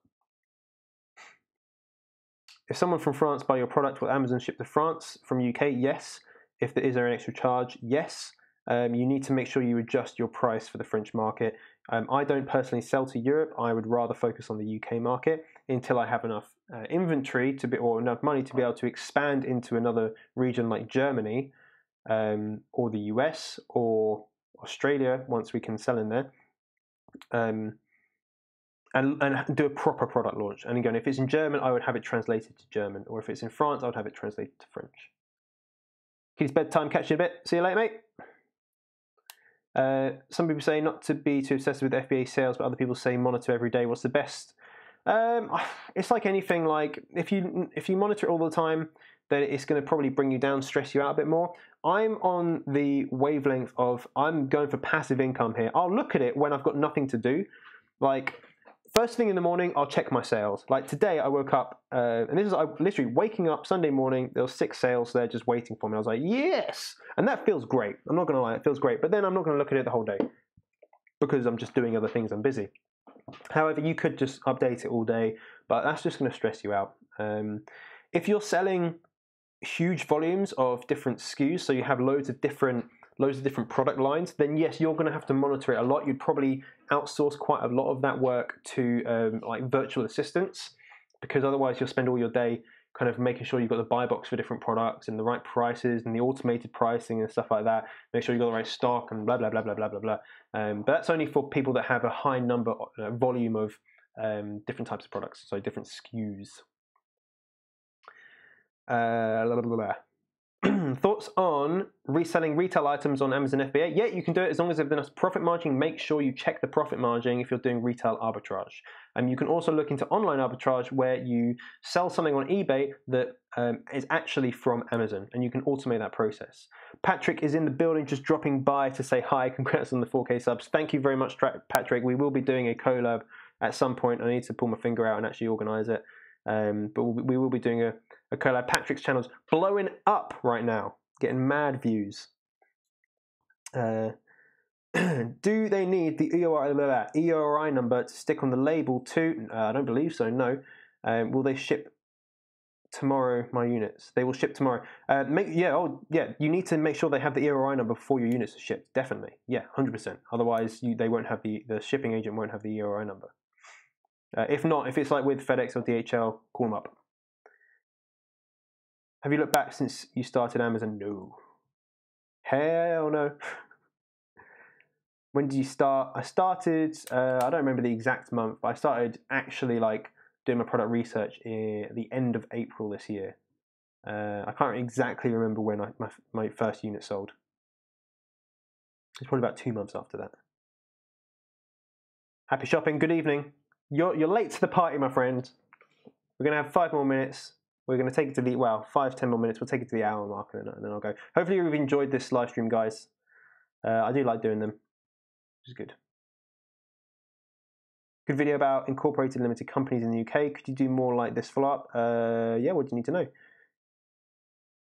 If someone from France buy your product, will Amazon ship to France from UK? Yes. Is there an extra charge? Yes. You need to make sure you adjust your price for the French market. I don't personally sell to Europe. I would rather focus on the UK market until I have enough inventory or enough money to be able to expand into another region like Germany, or the US or Australia once we can sell in there. And do a proper product launch. And again, if it's in German, I would have it translated to German. Or if it's in France, I would have it translated to French. Kids' bedtime, catch you in a bit. See you later, mate. Some people say not to be too obsessed with FBA sales, but other people say monitor every day. What's the best? It's like anything. Like if you monitor it all the time, then it's going to probably bring you down, stress you out a bit more. I'm on the wavelength of I'm going for passive income here. I'll look at it when I've got nothing to do. Like first thing in the morning, I'll check my sales. Like today, I woke up, and this is literally waking up Sunday morning. There were 6 sales there just waiting for me. I was like, yes, and that feels great. I'm not gonna lie, it feels great. But then I'm not gonna look at it the whole day because I'm just doing other things. I'm busy. However, you could just update it all day, but that's just gonna stress you out. If you're selling huge volumes of different SKUs, so you have loads of different product lines, then yes, you're going to have to monitor it a lot. You'd probably outsource quite a lot of that work to like virtual assistants, because otherwise you'll spend all your day kind of making sure you've got the buy box for different products and the right prices and the automated pricing and stuff like that. Make sure you've got the right stock and blah blah blah blah blah blah blah. But that's only for people that have a high volume of different types of products, so different SKUs. Thoughts on reselling retail items on Amazon FBA? Yeah, you can do it as long as there's enough profit margin. Make sure you check the profit margin if you're doing retail arbitrage. And you can also look into online arbitrage where you sell something on eBay that is actually from Amazon, and you can automate that process. Patrick is in the building, just dropping by to say hi. Congrats on the 4K subs. Thank you very much, Patrick. We will be doing a collab at some point. I need to pull my finger out and actually organize it. But we will be doing a collab. Patrick's channel's blowing up right now, getting mad views. Do they need the EORI number to stick on the label too? I don't believe so, no. Will they ship tomorrow, my units? They will ship tomorrow. You need to make sure they have the EORI number before your units are shipped, definitely. Yeah, 100%. Otherwise, they won't have the shipping agent won't have the EORI number. If not, if it's like with FedEx or DHL, call them up. Have you looked back since you started Amazon? No. Hell no. When did you start? I started, I don't remember the exact month, but I started actually like doing my product research at the end of April this year. I can't exactly remember when my first unit sold. It's probably about 2 months after that. Happy shopping. Good evening. You're late to the party, my friend. We're going to have 5 more minutes. We're going to take it to the, well, 5-10 more minutes. We'll take it to the hour mark and then I'll go. Hopefully you've enjoyed this live stream, guys. I do like doing them, which is good. Good video about incorporated limited companies in the UK. Could you do more like this follow-up? Yeah, what do you need to know?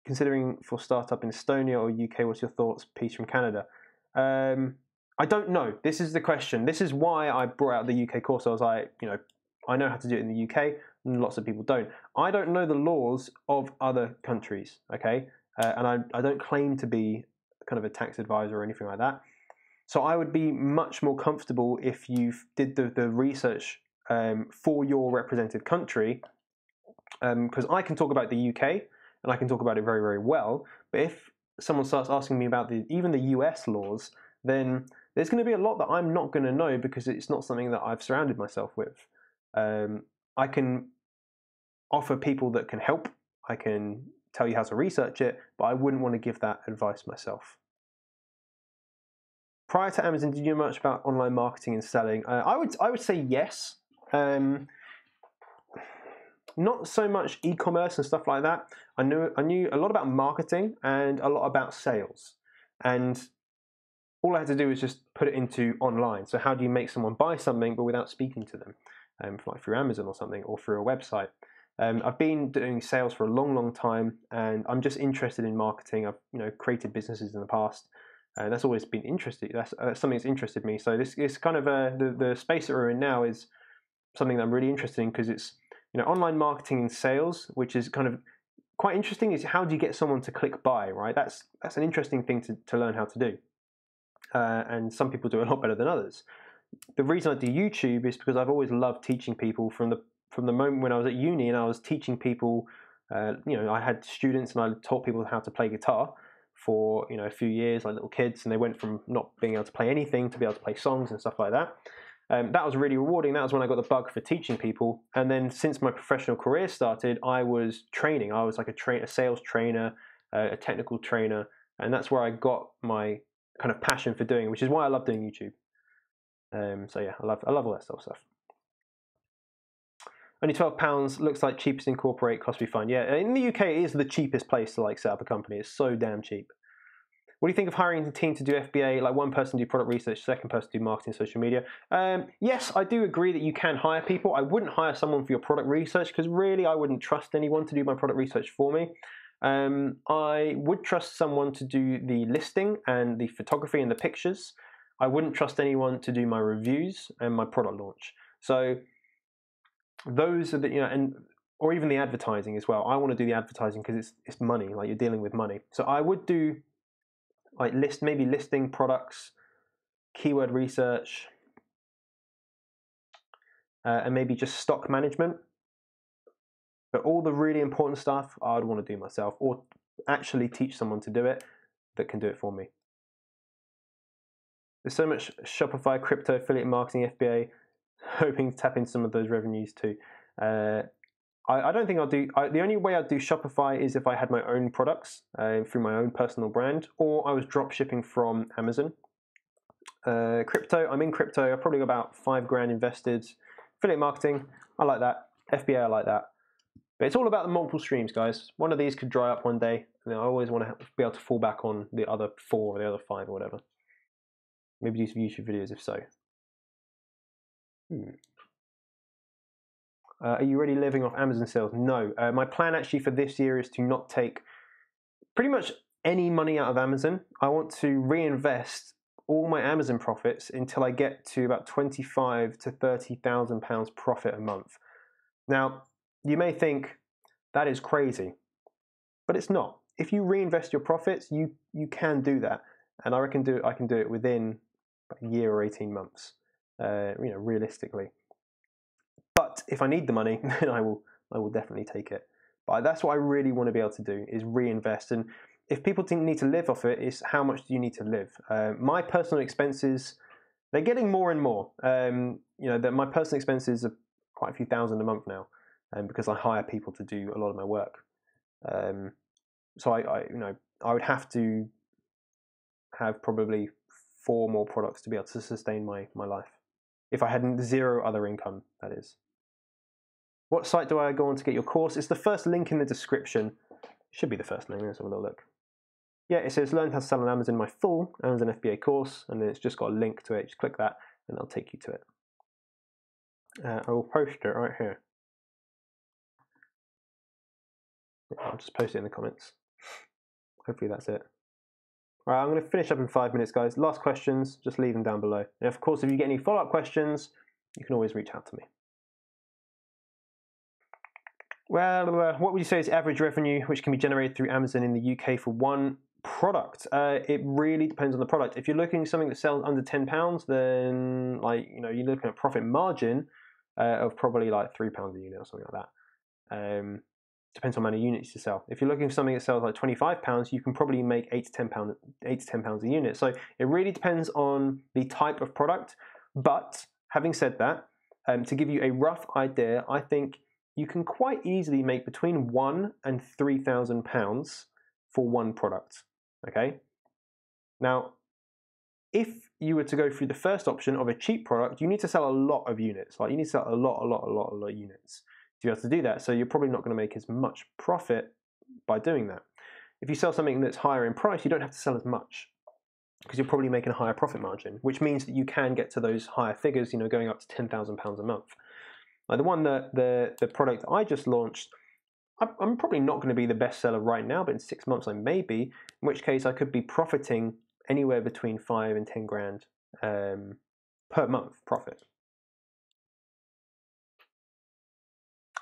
Considering for startup in Estonia or UK, what's your thoughts? Peace from Canada. I don't know. This is the question. This is why I brought out the UK course. I was like, you know, I know how to do it in the UK, and lots of people don't. I don't know the laws of other countries, okay? And I don't claim to be kind of a tax advisor or anything like that. So I would be much more comfortable if you did the research for your represented country, because I can talk about the UK and I can talk about it very, very well. But if someone starts asking me about even the US laws, then there's going to be a lot that I'm not going to know because it's not something that I've surrounded myself with. I can offer people that can help. I can tell you how to research it, but I wouldn't want to give that advice myself. Prior to Amazon, did you know much about online marketing and selling? I would say yes. Not so much e-commerce and stuff like that. I knew a lot about marketing and a lot about sales, and all I had to do was just put it into online. So how do you make someone buy something but without speaking to them, like through Amazon or something, or through a website? I've been doing sales for a long, long time, and I'm just interested in marketing. I've created businesses in the past. That's always been interesting. That's something that's interested me. So this is kind of the space that we're in now is something that I'm really interested in, because it's online marketing and sales, which is kind of quite interesting. Is how do you get someone to click buy, right? That's an interesting thing to learn how to do. And some people do a lot better than others. The reason I do YouTube is because I've always loved teaching people from the moment when I was at uni and I was teaching people. I had students and I taught people how to play guitar for a few years, like little kids, and they went from not being able to play anything to be able to play songs and stuff like that. That was really rewarding. That was when I got the bug for teaching people. And then since my professional career started, I was training. I was like a sales trainer, a technical trainer, and that's where I got my kind of passion for doing it, which is why I love doing YouTube. So yeah, I love all that stuff. Only £12 looks like cheapest incorporate, cost be fine. Yeah, in the UK it is the cheapest place to set up a company. It's so damn cheap. What do you think of hiring a team to do FBA, like one person do product research, second person do marketing, social media? Yes, I do agree that you can hire people. I wouldn't hire someone for your product research because really I wouldn't trust anyone to do my product research for me. I would trust someone to do the listing and the photography and the pictures. I wouldn't trust anyone to do my reviews and my product launch. So those are the, or even the advertising as well. I want to do the advertising because it's money, like you're dealing with money. So I would do maybe listing products, keyword research, and maybe just stock management. But all the really important stuff I would want to do myself, or actually teach someone to do it that can do it for me. There's so much Shopify, crypto, affiliate marketing, FBA, hoping to tap into some of those revenues too. I don't think I'll do. The only way I'd do Shopify is if I had my own products through my own personal brand, or I was drop shipping from Amazon. Crypto, I'm in crypto. I've probably got about $5,000 invested. Affiliate marketing, I like that. FBA, I like that. But it's all about the multiple streams, guys. One of these could dry up one day, and I always want to be able to fall back on the other 4 or the other 5 or whatever. Maybe do some YouTube videos if so. Are you already living off Amazon sales? No. My plan actually for this year is to not take pretty much any money out of Amazon. I want to reinvest all my Amazon profits until I get to about £25,000 to £30,000 profit a month. Now, you may think that is crazy, but it's not. If you reinvest your profits, you can do that, and I reckon I can do it within a year or 18 months, realistically. But if I need the money, then I will definitely take it. But that's what I really want to be able to do, is reinvest. And if people need to live off it, it's how much do you need to live? My personal expenses, they're getting more and more. That my personal expenses are quite a few thousand a month now, because I hire people to do a lot of my work. So I would have to have probably 4 more products to be able to sustain my life. If I had 0 other income, that is. What site do I go on to get your course? It's the first link in the description. Should be the first link. Let's have a little look. Yeah, it says learn how to sell on Amazon, my full Amazon FBA course, and then it's just got a link to it. Just click that and that'll take you to it. I will post it right here. I'll just post it in the comments. Hopefully that's it. All right, I'm going to finish up in 5 minutes, guys. Last questions, just leave them down below. And of course, if you get any follow-up questions, you can always reach out to me. Well, what would you say is average revenue which can be generated through Amazon in the UK for one product? It really depends on the product. If you're looking at something that sells under £10, then you're looking at profit margin of probably like £3 a unit or something like that. Depends on how many units you sell. If you're looking for something that sells like £25, you can probably make £8 to £10 a unit. So it really depends on the type of product. But having said that, to give you a rough idea, I think you can quite easily make between £1,000 and £3,000 for one product. Okay. Now, if you were to go through the first option of a cheap product, you need to sell a lot of units. Like you need to sell a lot of units to be able to do that. So you're probably not going to make as much profit by doing that. If you sell something that's higher in price, you don't have to sell as much because you're probably making a higher profit margin, which means that you can get to those higher figures, going up to £10,000 a month. Like the one that the product I just launched, I'm probably not going to be the best seller right now, but in 6 months I may be, in which case I could be profiting anywhere between 5 and 10 grand per month profit.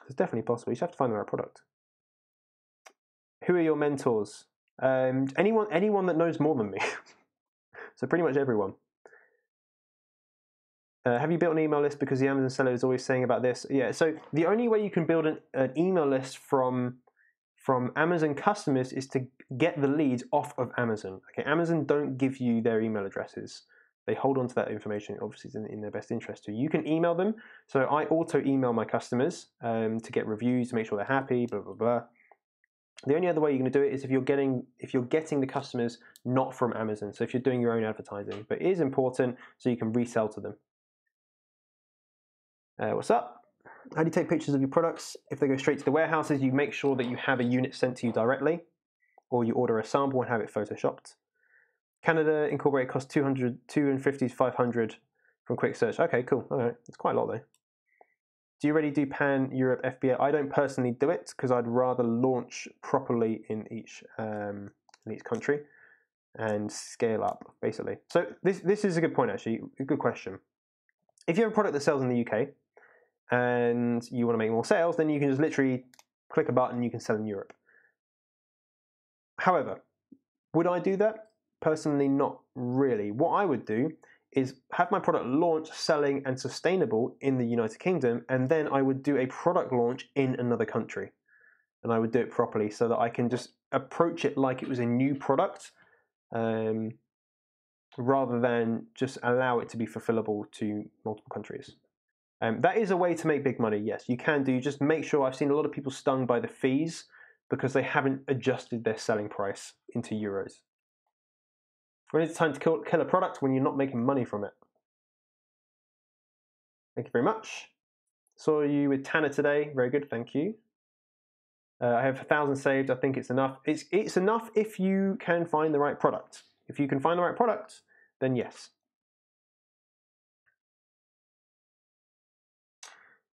It's definitely possible. You just have to find the right product. Who are your mentors? Anyone that knows more than me. So pretty much everyone. Have you built an email list because the Amazon seller is always saying about this? Yeah, so the only way you can build an email list from Amazon customers is to get the leads off of Amazon. Okay, Amazon don't give you their email addresses. They hold on to that information. Obviously, it's in their best interest too. You can email them. So I auto email my customers to get reviews, to make sure they're happy, blah, blah, blah. The only other way you're going to do it is if you're getting the customers not from Amazon. So if you're doing your own advertising, but it is important so you can resell to them. What's up? How do you take pictures of your products? If they go straight to the warehouses, you make sure that you have a unit sent to you directly, or you order a sample and have it photoshopped. Canada Incorporated costs 250 to 500 from quick search. Okay, cool. All right, it's quite a lot though. Do you already do Pan Europe FBA? I don't personally do it because I'd rather launch properly in each country and scale up basically. So this is a good point actually. A good question. If you have a product that sells in the UK and you want to make more sales, then you can just literally click a button and you can sell in Europe. However, would I do that? Personally, not really. What I would do is have my product launched, selling and sustainable in the United Kingdom, and then I would do a product launch in another country. And I would do it properly so that I can just approach it like it was a new product, rather than just allow it to be fulfillable to multiple countries. That is a way to make big money, yes, you can do. Just make sure, I've seen a lot of people stung by the fees because they haven't adjusted their selling price into euros. When it's time to kill a product, when you're not making money from it. Thank you very much. Saw you with Tanner today, very good, thank you. I have 1,000 saved, I think it's enough. It's enough if you can find the right product. If you can find the right product, then yes.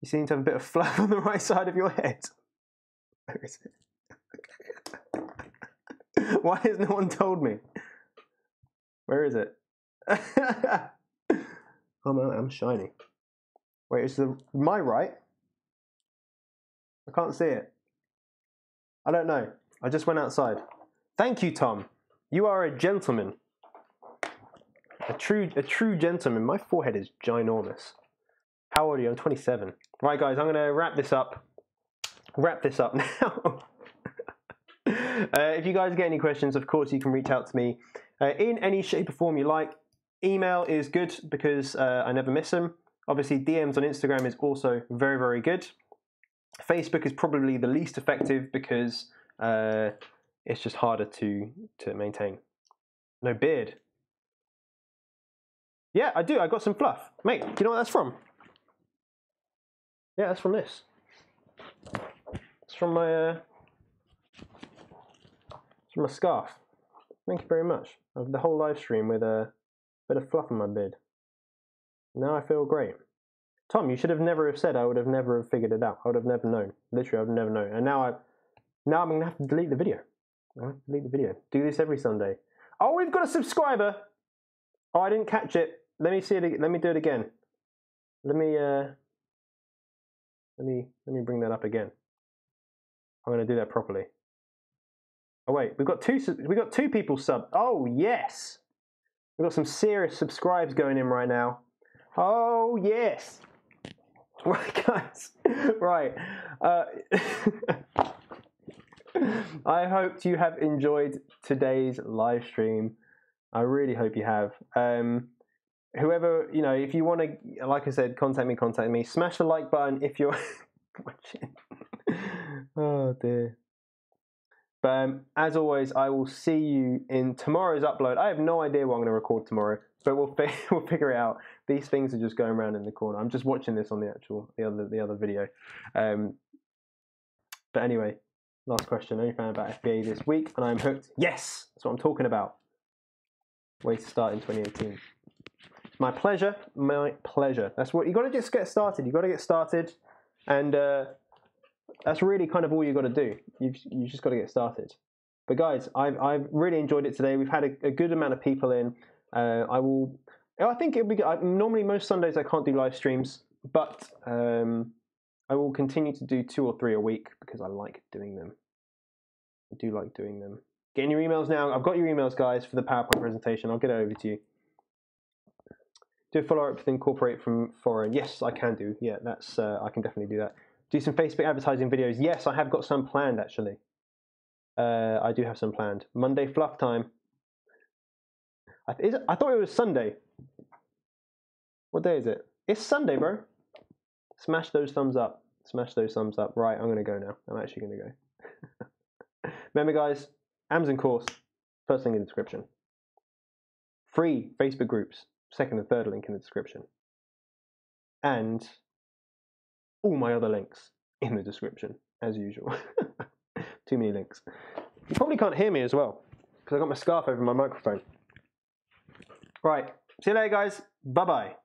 You seem to have a bit of fluff on the right side of your head. Where is it? Why has no one told me? Where is it? Oh no, I'm shiny. Wait, is my right? I can't see it. I don't know. I just went outside. Thank you, Tom. You are a gentleman. A true gentleman. My forehead is ginormous. How old are you? I'm 27. Right, guys, I'm going to wrap this up. Wrap this up now. If you guys get any questions, of course, you can reach out to me in any shape or form you like. Email is good because I never miss them. Obviously, DMs on Instagram is also very, very good. Facebook is probably the least effective because it's just harder to maintain. No beard. Yeah, I do. I got some fluff. Mate, do you know what that's from? Yeah, that's from this. It's from my scarf. Thank you very much. Of the whole live stream with a bit of fluff on my beard. Now I feel great. Tom, you should have never have said I would have never have figured it out. I would have never known. Literally, I would have never known. And now I'm gonna have to delete the video. I have to delete the video. Do this every Sunday. Oh, we've got a subscriber. Oh, I didn't catch it. Let me see it. Let me do it again. Let me bring that up again. I'm gonna do that properly. Oh wait, we got two people sub. Oh yes, we've got some serious subscribes going in right now. Oh yes. Right, guys. Right. I hope you have enjoyed today's live stream. I really hope you have. Whoever, if you want to, like I said, contact me. Smash the like button if you're watching. Oh dear. But as always, I will see you in tomorrow's upload. I have no idea what I'm going to record tomorrow, but we'll figure it out. These things are just going around in the corner. I'm just watching this on the other video. But anyway, last question. Only found about FBA this week, and I'm hooked. Yes, that's what I'm talking about. Way to start in 2018. My pleasure. My pleasure. That's what you got to just get started. You got to get started, and that's really kind of all you got to do. You've just got to get started. But guys, I've really enjoyed it today. We've had a good amount of people in. I think it'll be good. Normally, most Sundays I can't do live streams, but I will continue to do 2 or 3 a week because I like doing them. I do like doing them. Getting your emails now. I've got your emails, guys, for the PowerPoint presentation. I'll get it over to you. Do a follow-up to incorporate from foreign. Yes, I can do. Yeah, that's I can definitely do that. Do some Facebook advertising videos. Yes, I have got some planned, actually. I do have some planned. Monday fluff time. I thought it was Sunday. What day is it? It's Sunday, bro. Smash those thumbs up. Smash those thumbs up. Right, I'm going to go now. I'm actually going to go. Remember, guys, Amazon course, first link in the description. Free Facebook groups, second and third link in the description. And all my other links in the description, as usual. Too many links. You probably can't hear me as well, because I've got my scarf over my microphone. Right, see you later, guys. Bye-bye.